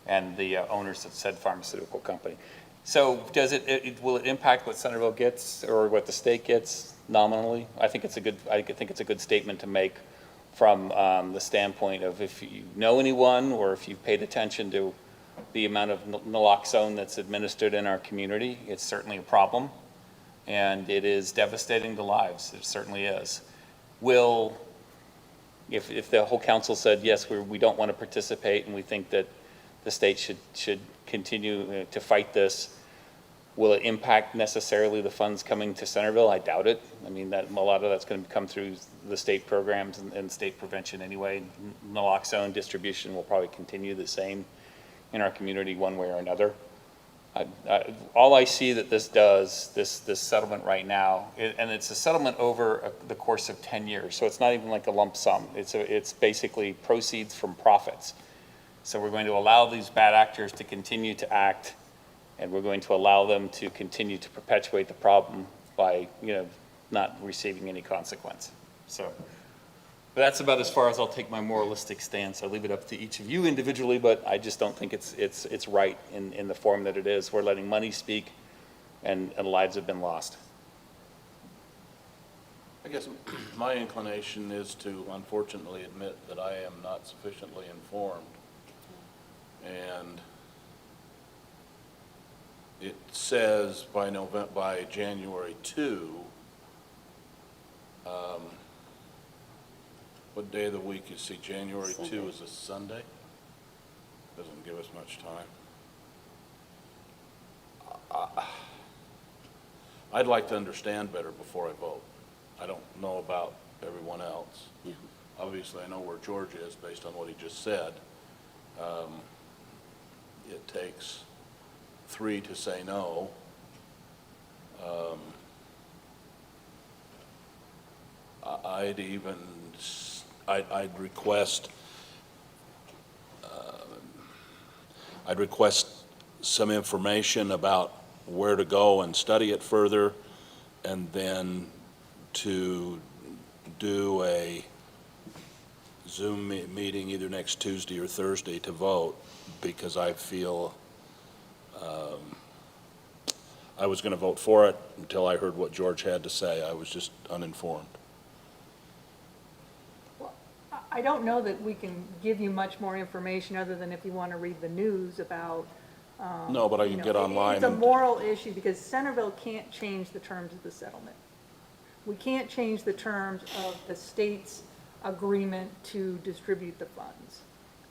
and the owners of said pharmaceutical company. So does will it impact what Centerville gets or what the state gets nominally? I think it's a good statement to make from the standpoint of if you know anyone or if you've paid attention to the amount of naloxone that's administered in our community. It's certainly a problem, and it is devastating to lives. It certainly is. If the whole council said, yes, we don't want to participate and we think that the state should continue to fight this, will it impact necessarily the funds coming to Centerville? I doubt it. I mean, a lot of that's going to come through the state programs and state prevention anyway. Naloxone distribution will probably continue the same in our community one way or another. All I see that this does, this settlement right now, and it's a settlement over the course of 10 years, so it's not even like a lump sum. It's basically proceeds from profits. So we're going to allow these bad actors to continue to act, and we're going to allow them to continue to perpetuate the problem by, not receiving any consequence. So. But that's about as far as I'll take my moralistic stance. I'll leave it up to each of you individually, but I just don't think it's right in the form that it is. We're letting money speak, and lives have been lost. I guess my inclination is to unfortunately admit that I am not sufficiently informed. And it says by January 2, What day of the week is, see, January 2 Sunday. is a Sunday? Doesn't give us much time. I'd like to understand better before I vote. I don't know about everyone else. Yeah. Obviously, I know where George is based on what he just said. It takes 3 to say no. I'd request some information about where to go and study it further, and then to do a Zoom meeting either next Tuesday or Thursday to vote, because I feel I was going to vote for it until I heard what George had to say. I was just uninformed. I don't know that we can give you much more information other than if you want to read the news about. No, but I you can know, get online. It's a and- moral issue because Centerville can't change the terms of the settlement. We can't change the terms of the state's agreement to distribute the funds.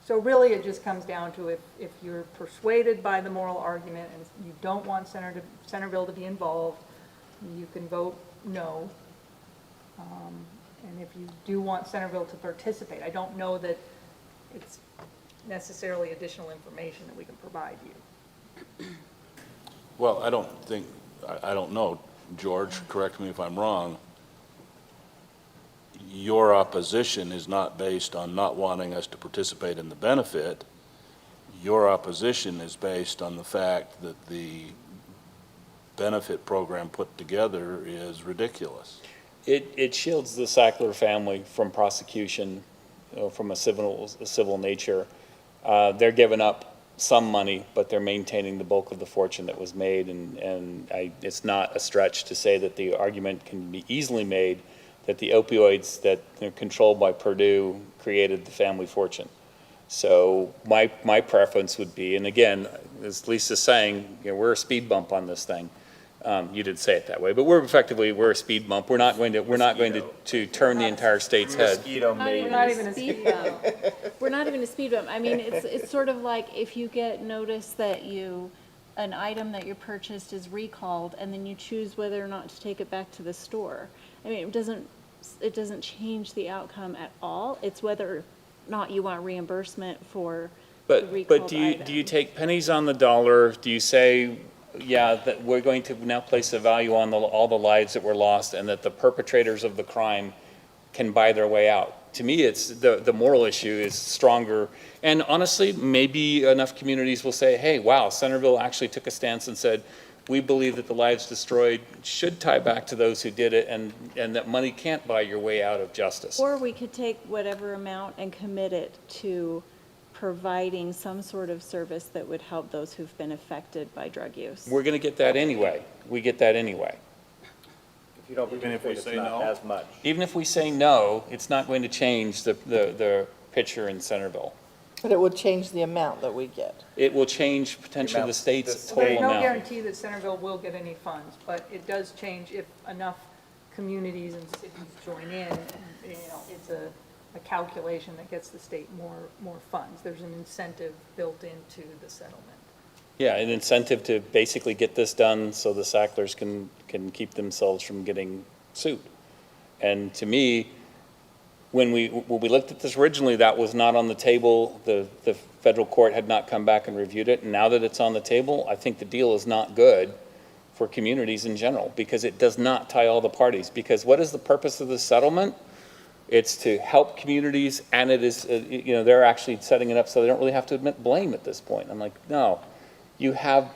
So really, it just comes down to if you're persuaded by the moral argument and you don't want Centerville to be involved, you can vote no. And if you do want Centerville to participate, I don't know that it's necessarily additional information that we can provide you. Well, I don't know, George, correct me if I'm wrong. Your opposition is not based on not wanting us to participate in the benefit. Your opposition is based on the fact that the benefit program put together is ridiculous. It shields the Sackler family from prosecution, from a civil nature. They're giving up some money, but they're maintaining the bulk of the fortune that was made, and it's not a stretch to say that the argument can be easily made that the opioids that are controlled by Purdue created the family fortune. So my preference would be, and again, as Lisa's saying, we're a speed bump on this thing. You didn't say it that way, but we're a speed bump. We're not going to turn the entire state's head. Mosquito We're not even a speed bump. We're not even a speed bump. I mean, it's sort of like if you get notice that an item that you purchased is recalled, and then you choose whether or not to take it back to the store. I mean, it doesn't change the outcome at all. It's whether or not you want reimbursement for the recalled But item. do you take pennies on the dollar? Do you say, yeah, that we're going to now place a value on all the lives that were lost, and that the perpetrators of the crime can buy their way out? To me, it's the moral issue is stronger. And honestly, maybe enough communities will say, hey, wow, Centerville actually took a stance and said, we believe that the lives destroyed should tie back to those who did it, and that money can't buy your way out of justice. Or we could take whatever amount and commit it to providing some sort of service that would help those who've been affected by drug use. We're going to get that anyway. We get that anyway. If you don't Even if we participate, it's say not no? as much. Even if we say no, it's not going to change the picture in Centerville. But it would change the amount that we get. It will change potentially the state's There's total There's no amount. guarantee that Centerville will get any funds, but it does change if enough communities and cities join in. You know, it's a calculation that gets the state more funds. There's an incentive built into the settlement. Yeah, an incentive to basically get this done so the Sacklers can keep themselves from getting sued. And to me, when we looked at this originally, that was not on the table. The federal court had not come back and reviewed it. And now that it's on the table, I think the deal is not good for communities in general, because it does not tie all the parties. Because what is the purpose of the settlement? It's to help communities, and it is, they're actually setting it up so they don't really have to admit blame at this point. I'm like, no, you have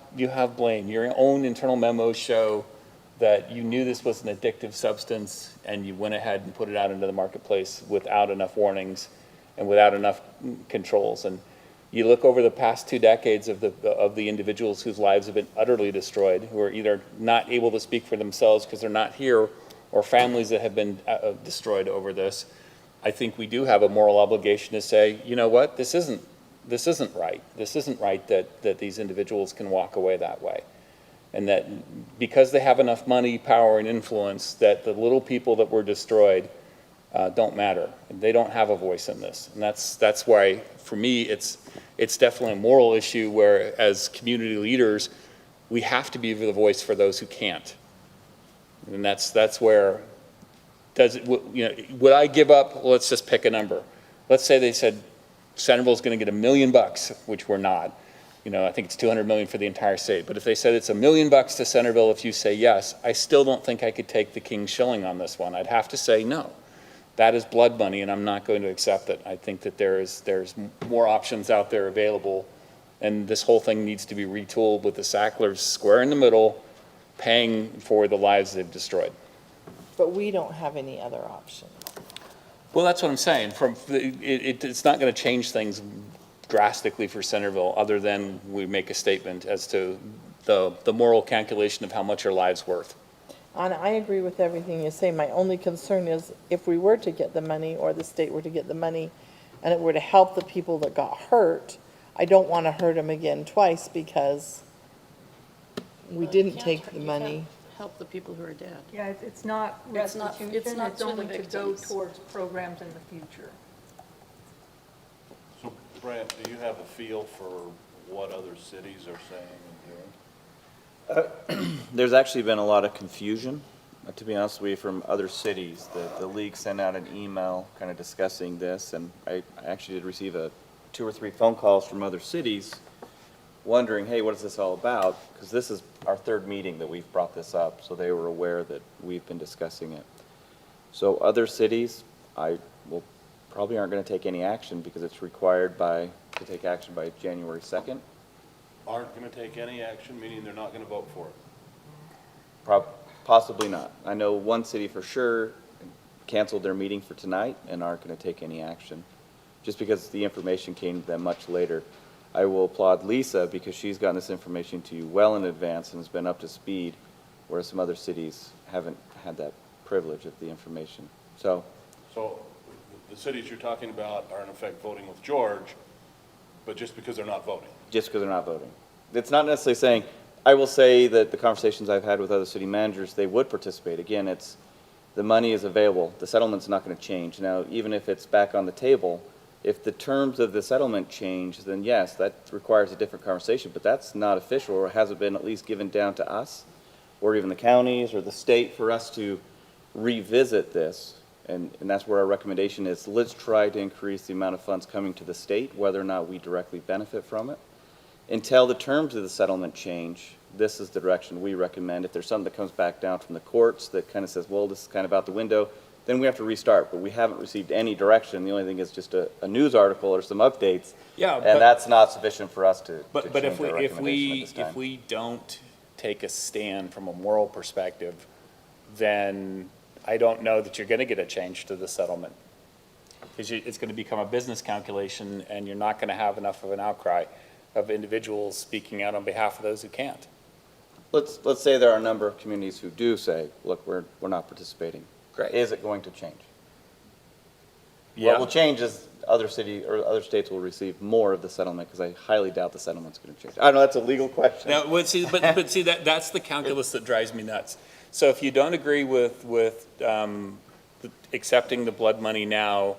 blame. Your own internal memos show that you knew this was an addictive substance, and you went ahead and put it out into the marketplace without enough warnings and without enough controls. And you look over the past 2 decades of the individuals whose lives have been utterly destroyed, who are either not able to speak for themselves because they're not here, or families that have been destroyed over this. I think we do have a moral obligation to say, you know what, this isn't right. This isn't right that these individuals can walk away that way. And that because they have enough money, power, and influence, that the little people that were destroyed don't matter. They don't have a voice in this. And that's why, for me, it's definitely a moral issue where, as community leaders, we have to be the voice for those who can't. And that's where, would I give up, let's just pick a number. Let's say they said Centerville's going to get $1 million, which we're not. I think it's $200 million for the entire state. But if they said it's $1 million to Centerville, if you say yes, I still don't think I could take the king shilling on this one. I'd have to say no. That is blood money, and I'm not going to accept it. I think that there's more options out there available, and this whole thing needs to be retooled with the Sacklers square in the middle, paying for the lives they've destroyed. But we don't have any other option. Well, that's what I'm saying. It's not going to change things drastically for Centerville, other than we make a statement as to the moral calculation of how much our lives worth. And I agree with everything you say. My only concern is if we were to get the money, or the state were to get the money, and it were to help the people that got hurt, I don't want to hurt them again twice because we didn't take the money. Help the people who are dead. Yeah, it's not It's not- restitution, it's not it's to the only to go victims. towards programs in the future. So Brant, do you have a feel for what other cities are saying and doing? There's actually been a lot of confusion, to be honest with you, from other cities. The league sent out an email kind of discussing this, and I actually did receive 2 or 3 phone calls from other cities wondering, hey, what is this all about? Because this is our 3rd meeting that we've brought this up, so they were aware that we've been discussing it. So other cities, probably aren't going to take any action because it's required to take action by January 2nd. Aren't going to take any action, meaning they're not going to vote for it? Possibly not. I know one city for sure canceled their meeting for tonight and aren't going to take any action, just because the information came to them much later. I will applaud Lisa because she's gotten this information to you well in advance and has been up to speed, whereas some other cities haven't had that privilege of the information. So the cities you're talking about are in effect voting with George, but just because they're not voting? Just because they're not voting. It's not necessarily saying, I will say that the conversations I've had with other city managers, they would participate. Again, the money is available. The settlement's not going to change. Now, even if it's back on the table, if the terms of the settlement change, then yes, that requires a different conversation, but that's not official, or hasn't been at least given down to us, or even the counties or the state, for us to revisit this. And that's where our recommendation is. Let's try to increase the amount of funds coming to the state, whether or not we directly benefit from it. Until the terms of the settlement change, this is the direction we recommend. If there's something that comes back down from the courts that kind of says, well, this is kind of out the window, then we have to restart. But we haven't received any direction. The only thing is just a news article or some updates. Yeah, and that's not sufficient for us to But change if our recommendation at this time. if we don't take a stand from a moral perspective, then I don't know that you're going to get a change to the settlement, because it's going to become a business calculation, and you're not going to have enough of an outcry of individuals speaking out on behalf of those who can't. Let's say there are a number of communities who do say, look, we're not participating. Great. Is it going to change? Yeah. What will change is other states will receive more of the settlement, because I highly doubt the settlement's going to change. I don't know, that's a legal question. Now, but see, that's the calculus that drives me nuts. So if you don't agree with accepting the blood money now,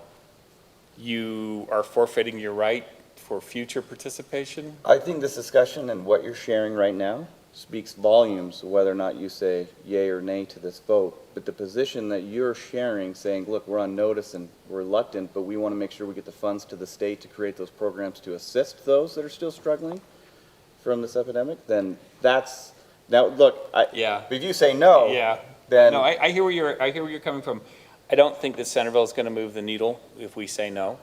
you are forfeiting your right for future participation? I think this discussion and what you're sharing right now speaks volumes, whether or not you say yay or nay to this vote. But the position that you're sharing, saying, look, we're on notice and we're reluctant, but we want to make sure we get the funds to the state to create those programs to assist those that are still struggling from this epidemic, then that's, now, look, Yeah. if you say no, Yeah. then. No, I hear where you're coming from. I don't think that Centerville is going to move the needle if we say no,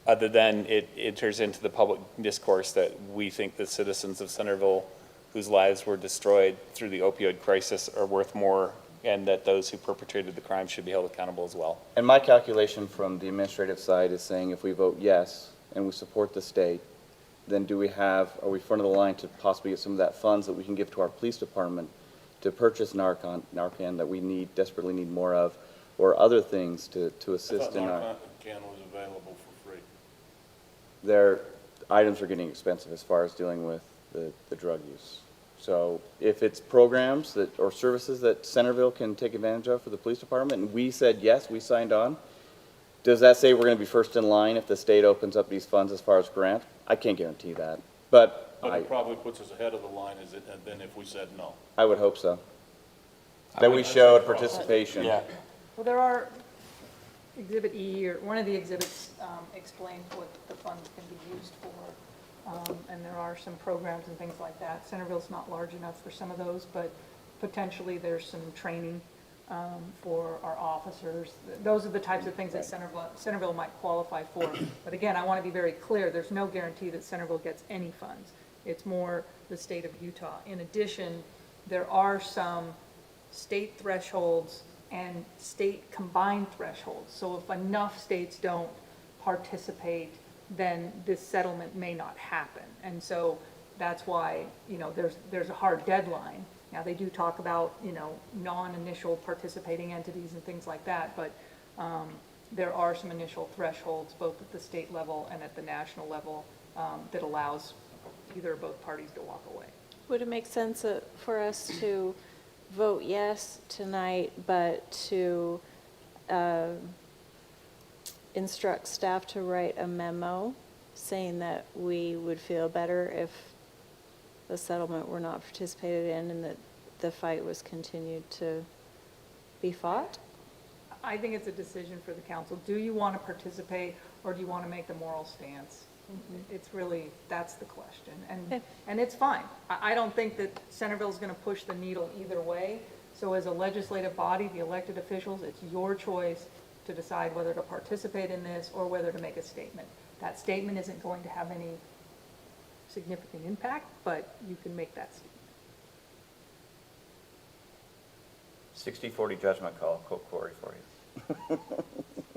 other than it enters into the public discourse that we think the citizens of Centerville whose lives were destroyed through the opioid crisis are worth more, and that those who perpetrated the crime should be held accountable as well. And my calculation from the administrative side is saying if we vote yes and we support the state, then are we front of the line to possibly get some of that funds that we can give to our police department to purchase Narcan that we desperately need more of, or other things to assist in our. Narcan was available for free. Their items are getting expensive as far as dealing with the drug use. So if it's programs or services that Centerville can take advantage of for the police department, and we said yes, we signed on, Does that say we're gonna be first in line if the state opens up these funds as far as grant? I can't guarantee that, but But it probably puts us ahead of the line than if we said no. I would hope so. That we showed participation. Yeah. Well, there are, Exhibit E, or one of the exhibits explains what the funds can be used for, and there are some programs and things like that. Centerville's not large enough for some of those, but potentially there's some training for our officers. Those are the types of things that Centerville might qualify for. But again, I want to be very clear, there's no guarantee that Centerville gets any funds. It's more the state of Utah. In addition, there are some state thresholds and state combined thresholds. So if enough states don't participate, then this settlement may not happen. And so that's why, you know, there's a hard deadline. Now, they do talk about, you know, non-initial participating entities and things like that, but there are some initial thresholds, both at the state level and at the national level, that allows either or both parties to walk away. Would it make sense for us to vote yes tonight, but to instruct staff to write a memo saying that we would feel better if the settlement were not participated in and that the fight was continued to be fought? I think it's a decision for the council. Do you want to participate, or do you want to make the moral stance? It's really, that's the question. And it's fine. I don't think that Centerville's going to push the needle either way. So as a legislative body, the elected officials, it's your choice to decide whether to participate in this or whether to make a statement. That statement isn't going to have any significant impact, but you can make that statement. 60-40 judgment call, quote Corey for you.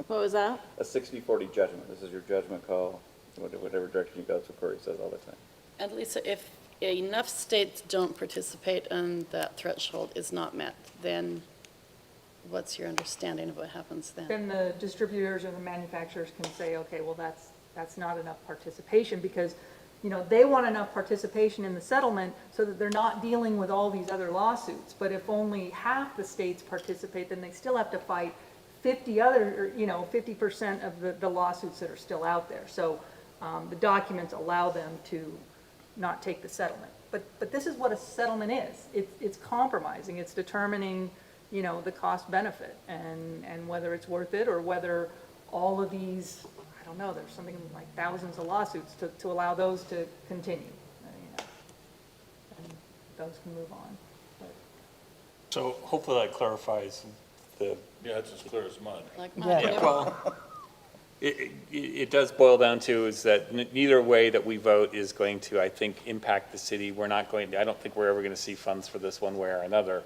What was that? A 60-40 judgment. This is your judgment call, whatever direction you go, that's what Corey says all the time. And Lisa, if enough states don't participate and that threshold is not met, then what's your understanding of what happens then? Then the distributors or the manufacturers can say, okay, well, that's not enough participation, because, you know, they want enough participation in the settlement so that they're not dealing with all these other lawsuits. But if only half the states participate, then they still have to fight 50% of the lawsuits that are still out there. So the documents allow them to not take the settlement. But this is what a settlement is. It's compromising. It's determining, you know, the cost benefit and whether it's worth it, or whether all of these, I don't know, there's something like thousands of lawsuits to allow those to continue. You know, and those can move on. But So hopefully that clarifies the. Yeah, it's as clear as mud. Like mine, yeah. Well, it does boil down to is that neither way that we vote is going to, I think, impact the city. We're not going to, I don't think we're ever going to see funds for this one way or another.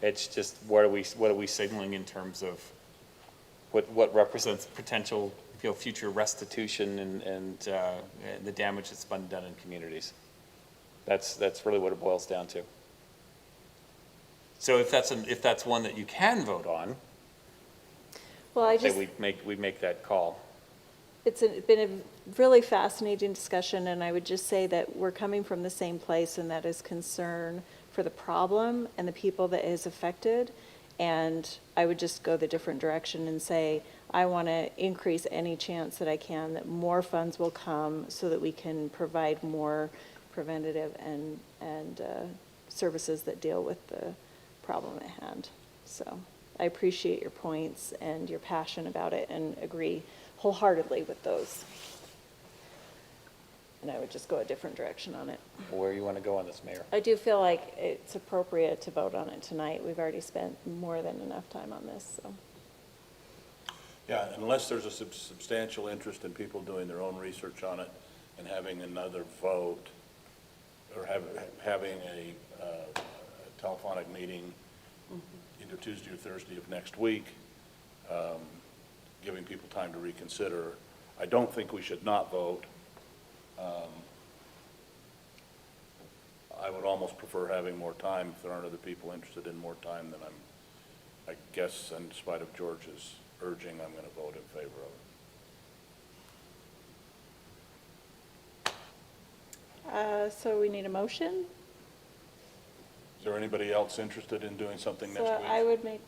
It's just what are we signaling in terms of what represents potential, you know, future restitution and the damage that's been done in communities. That's really what it boils down to. So if that's one that you can vote on, Well, I say just, we make that call. it's been a really fascinating discussion, and I would just say that we're coming from the same place, and that is concern for the problem and the people that is affected. And I would just go the different direction and say, I want to increase any chance that I can that more funds will come so that we can provide more preventative and services that deal with the problem at hand. So I appreciate your points and your passion about it and agree wholeheartedly with those. And I would just go a different direction on it. Where you want to go on this, Mayor? I do feel like it's appropriate to vote on it tonight. We've already spent more than enough time on this, so. Yeah, unless there's a substantial interest in people doing their own research on it and having another vote, or having a telephonic meeting either Tuesday or Thursday of next week, giving people time to reconsider. I don't think we should not vote. I would almost prefer having more time. If there aren't other people interested in more time, then I guess, in spite of George's urging, I'm going to vote in favor of it. So we need a motion? Is there anybody else interested in doing something next So week? I would make,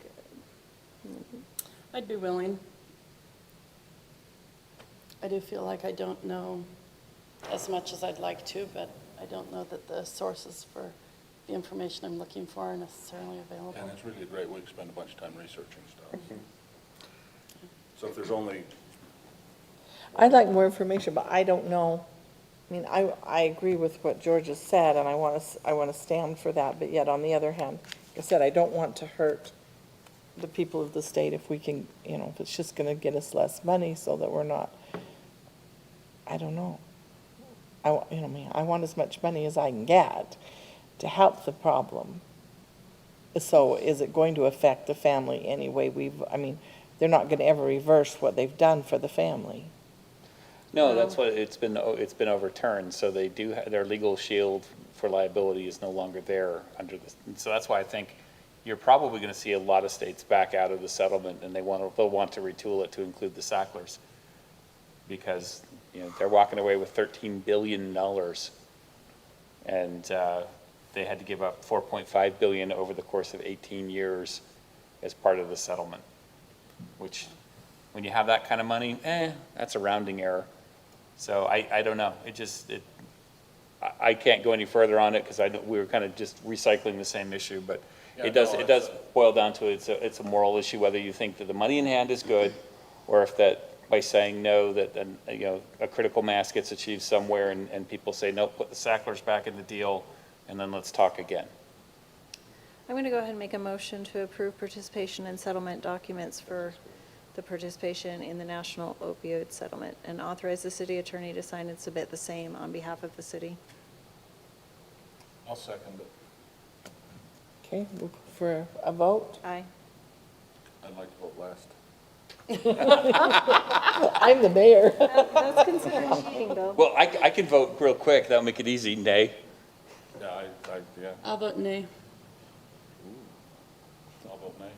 I'd be willing. I do feel like I don't know as much as I'd like to, but I don't know that the sources for the information I'm looking for are necessarily available. And it's really a great way to spend a bunch of time researching stuff. So if there's only, I'd like more information, but I don't know. I mean, I agree with what George has said, and I want to stand for that, but yet on the other hand, like I said, I don't want to hurt the people of the state if we can, if it's just going to get us less money so that we're not, I don't know. I want as much money as I can get to help the problem. So is it going to affect the family anyway? They're not going to ever reverse what they've done for the family. No, that's what, it's been overturned, so they do, their legal shield for liability is no longer there under this. And so that's why I think you're probably going to see a lot of states back out of the settlement, and they'll want to retool it to include the Sacklers. Because, they're walking away with $13 billion, and they had to give up $4.5 billion over the course of 18 years as part of the settlement, which, when you have that kind of money, that's a rounding error. So I don't know. I can't go any further on it because we were kind of just recycling the same issue, but it does boil down to it's a moral issue whether you think that the money in hand is good, or if that by saying no that a critical mass gets achieved somewhere and people say no, put the Sacklers back in the deal, and then let's talk again. I'm going to go ahead and make a motion to approve participation in settlement documents for the participation in the national opioid settlement and authorize the city attorney to sign and submit the same on behalf of the city. I'll second it. Okay, look for a vote. Aye. I'd like to vote last. I'm the mayor. That's considered cheating, though. Well, I can vote real quick. That'll make it easy. Nay. Yeah, yeah, I'll vote nay. I'll vote nay.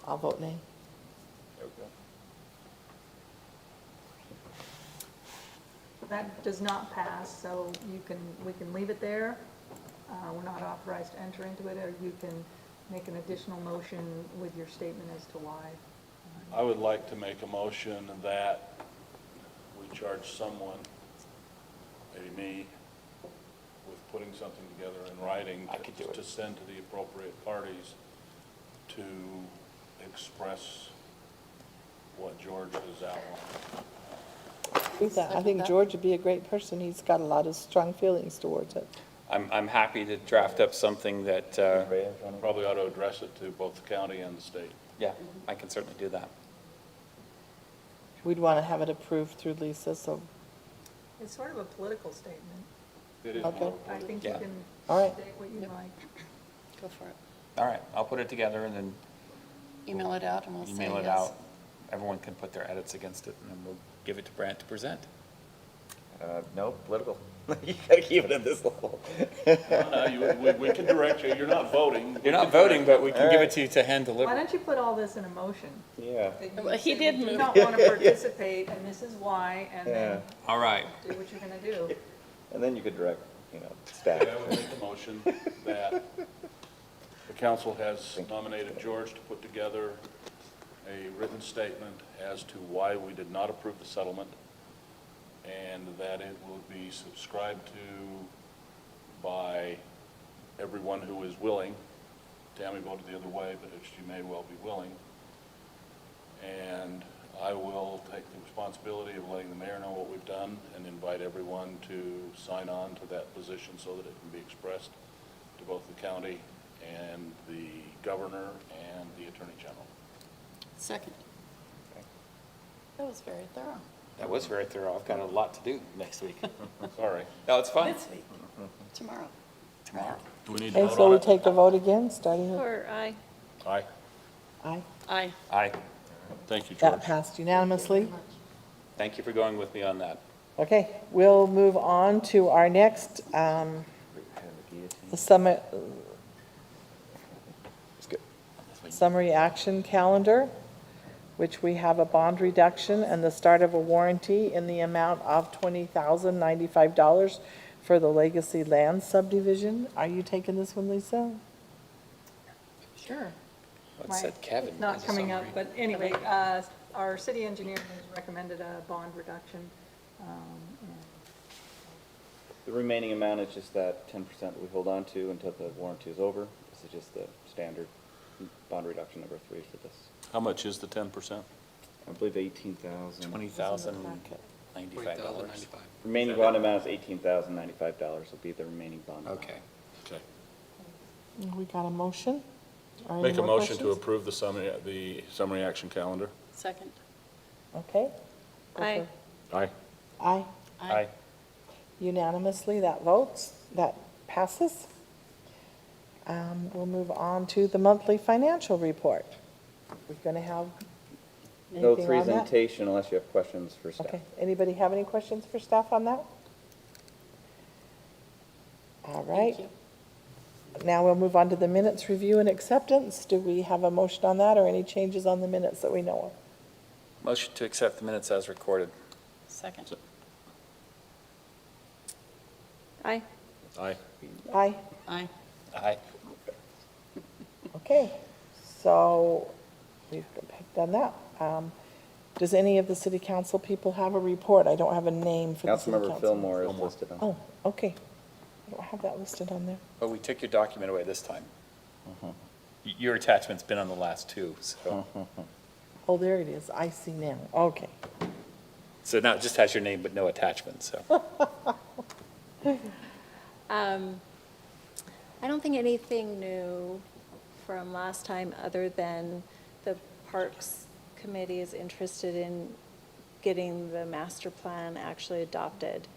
I'll vote nay. There we go. That does not pass, so we can leave it there. We're not authorized to enter into it, or you can make an additional motion with your statement as to why. I would like to make a motion that we charge someone, maybe me, with putting something together in writing I could do it. to send to the appropriate parties to express what George has outlined. Do that. I think George would be a great person. He's got a lot of strong feelings towards it. I'm happy to draft up something that, Probably ought to address it to both the county and the state. yeah, I can certainly do that. We'd want to have it approved through Lisa, so, It's sort of a political statement. It is Okay. more I think you Yeah. can all right. state what you like. Go for it. All right, I'll put it together and then Email it out and we'll say yes. email it out. Everyone can put their edits against it, and then we'll give it to Brant to present. No, political. You gotta keep it at this level. we can direct you. You're not voting. You're not voting, but we can give it to you to hand Why deliver. don't you put all this in a motion? Yeah. That you Well, he say did we do move. not want to participate, and this is why, and then All right. do what you're going to do. And then you could direct, staff. I would make a motion that the council has nominated George to put together a written statement as to why we did not approve the settlement, and that it will be subscribed to by everyone who is willing. Tammy voted the other way, but she may well be willing. And I will take the responsibility of letting the mayor know what we've done and invite everyone to sign on to that position so that it can be expressed to both the county and the governor and the attorney general. Second. That was very thorough. That was very thorough. I've got a lot to do next week. Sorry. No, it's fine. This week, tomorrow. Tomorrow. Do we need to Okay, vote so on we it? take the vote again, starting with Or aye. Aye. aye. Aye. Aye. Thank you, That George. passed unanimously. Thank you for going with me on that. Okay, we'll move on to our next, the summary action calendar, which we have a bond reduction and the start of a warranty in the amount of $20,095 for the Legacy Land subdivision. Are you taking this one, Lisa? Sure. That said Kevin. It's not as a coming up, summary. but anyway, our city engineer has recommended a bond reduction. And The remaining amount is just that 10% that we hold on to until the warranty is over. This is just the standard bond reduction number 3 for this. How much is the 10%? I believe 18,000. $20,095. Remaining bond amount is $18,095 will be the remaining bond amount. Okay. Okay. We got a motion? Or any Make a more motion to questions? approve the summary action calendar. Second. Okay. Go Aye. for- Aye. Aye. Aye. Unanimously, that passes. We'll move on to the monthly financial report. We're going to have No anything on that? presentation unless you have questions for staff. Okay, anybody have any questions for staff on that? All right. Thank you. Now we'll move on to the minutes review and acceptance. Do we have a motion on that or any changes on the minutes that we know of? Motion to accept the minutes as recorded. Second. Aye. Aye. Aye. Aye. Aye. Okay, so we've done that. Does any of the city council people have a report? I don't have a name for the city council. Councilmember Fillmore is listed on. Oh, okay. I don't have that listed on there. But we took your document away this time. Your attachment's been on the last two, so. Oh, there it is. I see now. Okay. So now it just has your name but no attachment, so. I don't think anything new from last time, other than the Parks Committee is interested in getting the master plan actually adopted.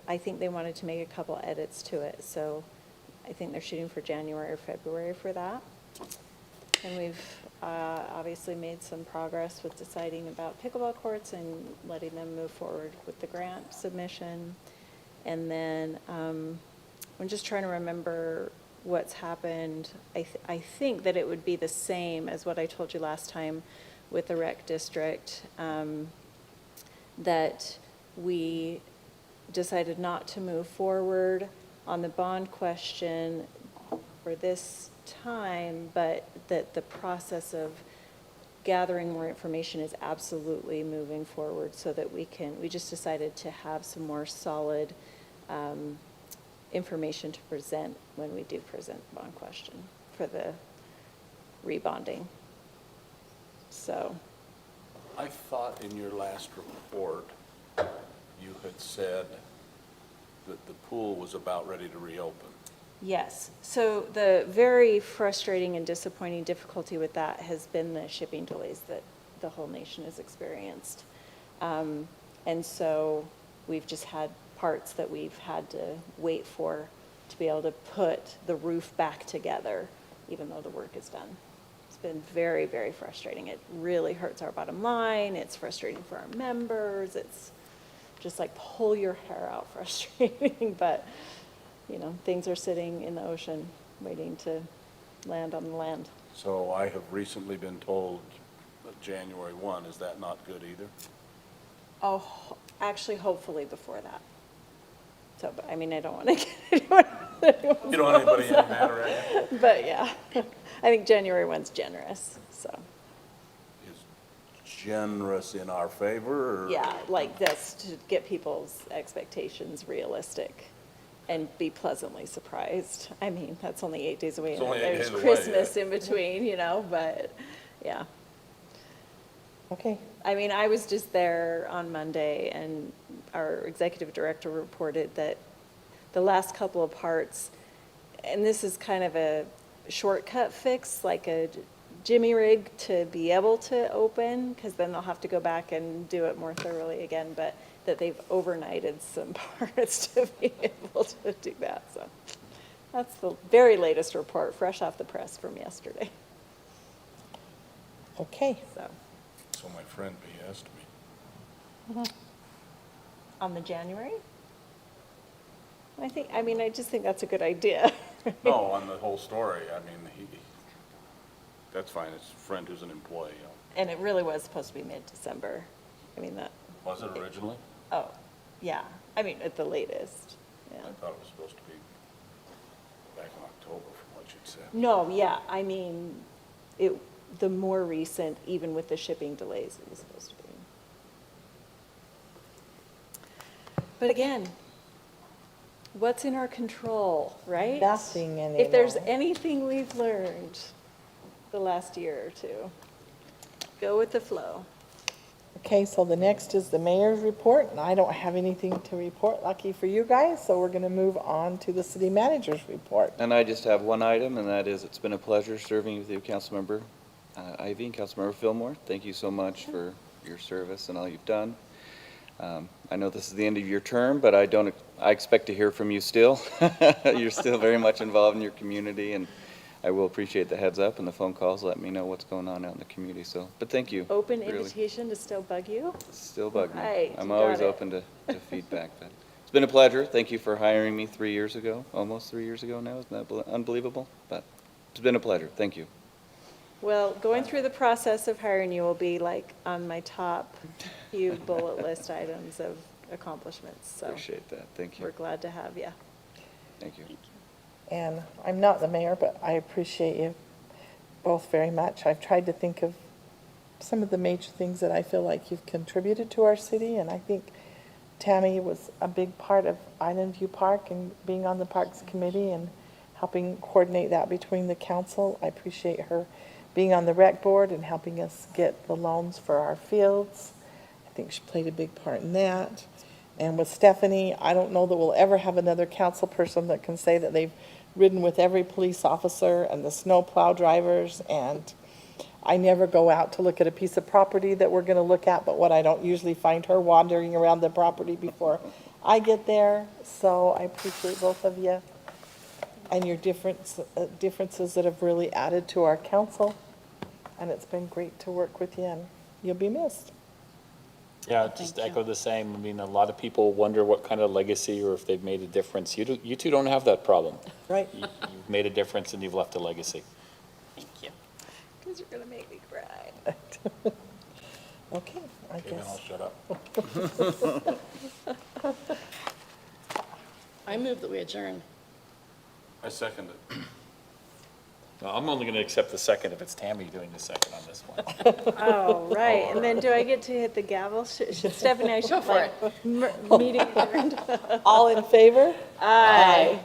I think they wanted to make a couple edits to it, so I think they're shooting for January or February for that. And we've obviously made some progress with deciding about pickleball courts and letting them move forward with the grant submission. And then I'm just trying to remember what's happened. I think that it would be the same as what I told you last time with the rec district, that we decided not to move forward on the bond question for this time, but that the process of gathering more information is absolutely moving forward so that we just decided to have some more solid information to present when we do present the bond question for the rebonding. So. I thought in your last report, you had said that the pool was about ready to reopen. Yes. So the very frustrating and disappointing difficulty with that has been the shipping delays that the whole nation has experienced. And so we've just had parts that we've had to wait for to be able to put the roof back together, even though the work is done. It's been very, very frustrating. It really hurts our bottom line. It's frustrating for our members. It's just like pull your hair out frustrating, but you know, things are sitting in the ocean waiting to land on the land. So I have recently been told that January 1, is that not good either? Oh, actually, hopefully before that. So, but I mean, I don't want to get anyone. You don't want anybody getting mad at you? But yeah, I think January 1's generous, so. Is generous in our favor, or? Yeah, like this, to get people's expectations realistic and be pleasantly surprised. I mean, that's only 8 days away. It's only 8 There's days away, Christmas yeah. in between, you know, but yeah. Okay. I mean, I was just there on Monday, and our executive director reported that the last couple of parts, and this is kind of a shortcut fix, like a jimmy rig to be able to open, because then they'll have to go back and do it more thoroughly again, but that they've overnighted some parts to be able to do that. So that's the very latest report, fresh off the press from yesterday. Okay. So So my friend BS'd me. on the January? I just think that's a good idea. No, on the whole story, I mean, that's fine, it's a friend who's an employee. And it really was supposed to be mid-December. I mean, that, Was it originally? oh, yeah. I mean, at the latest, yeah. I thought it was supposed to be back in October from what you'd said. No, yeah, I mean, it the more recent, even with the shipping delays it was supposed to be. But again, what's in our control, right? Nothing If there's anymore. anything we've learned the last year or two, go with the flow. Okay, so the next is the mayor's report, and I don't have anything to report, lucky for you guys, so we're gonna move on to the city manager's report. And I just have one item, and that is, it's been a pleasure serving with you, Councilmember Ivy and Councilmember Fillmore. Thank you so much for your service and all you've done. I know this is the end of your term, but I expect to hear from you still. You're still very much involved in your community, and I will appreciate the heads up and the phone calls. Let me know what's going on out in the community, so, but thank you. Open really. invitation to still bug you? Still bug me. Right, I'm you always got it. open to feedback, but it's been a pleasure. Thank you for hiring me 3 years ago, almost 3 years ago now. Isn't that unbelievable? But it's been a pleasure. Thank you. Well, going through the process of hiring you will be like on my top few bullet list items of accomplishments, so Appreciate that. Thank we're you. glad to have you. Thank you. And I'm not the mayor, but I appreciate you both very much. I've tried to think of some of the major things that I feel like you've contributed to our city, and I think Tammy was a big part of Island View Park and being on the Parks Committee and helping coordinate that between the council. I appreciate her being on the rec board and helping us get the loans for our fields. I think she played a big part in that. And with Stephanie, I don't know that we'll ever have another council person that can say that they've ridden with every police officer and the snow plow drivers, and I never go out to look at a piece of property that we're gonna look at, but what I don't usually find her wandering around the property before I get there. So I appreciate both of you and your differences that have really added to our council. And it's been great to work with you, and you'll be missed. Yeah, just echo the same. I mean, a lot of people wonder what kind of legacy or if they've made a difference. You two don't have that problem. Right. You've made a difference and you've left a legacy. Thank you. Because you're going to make me cry. Okay, I Okay, then I'll guess. shut up. I move that we adjourn. I second it. Well, I'm only going to accept the second if it's Tammy doing the second on this one. Oh, right. And then do I get to hit the gavel? Should Stephanie, I should Go for like, meeting adjourned? All in favor? Aye.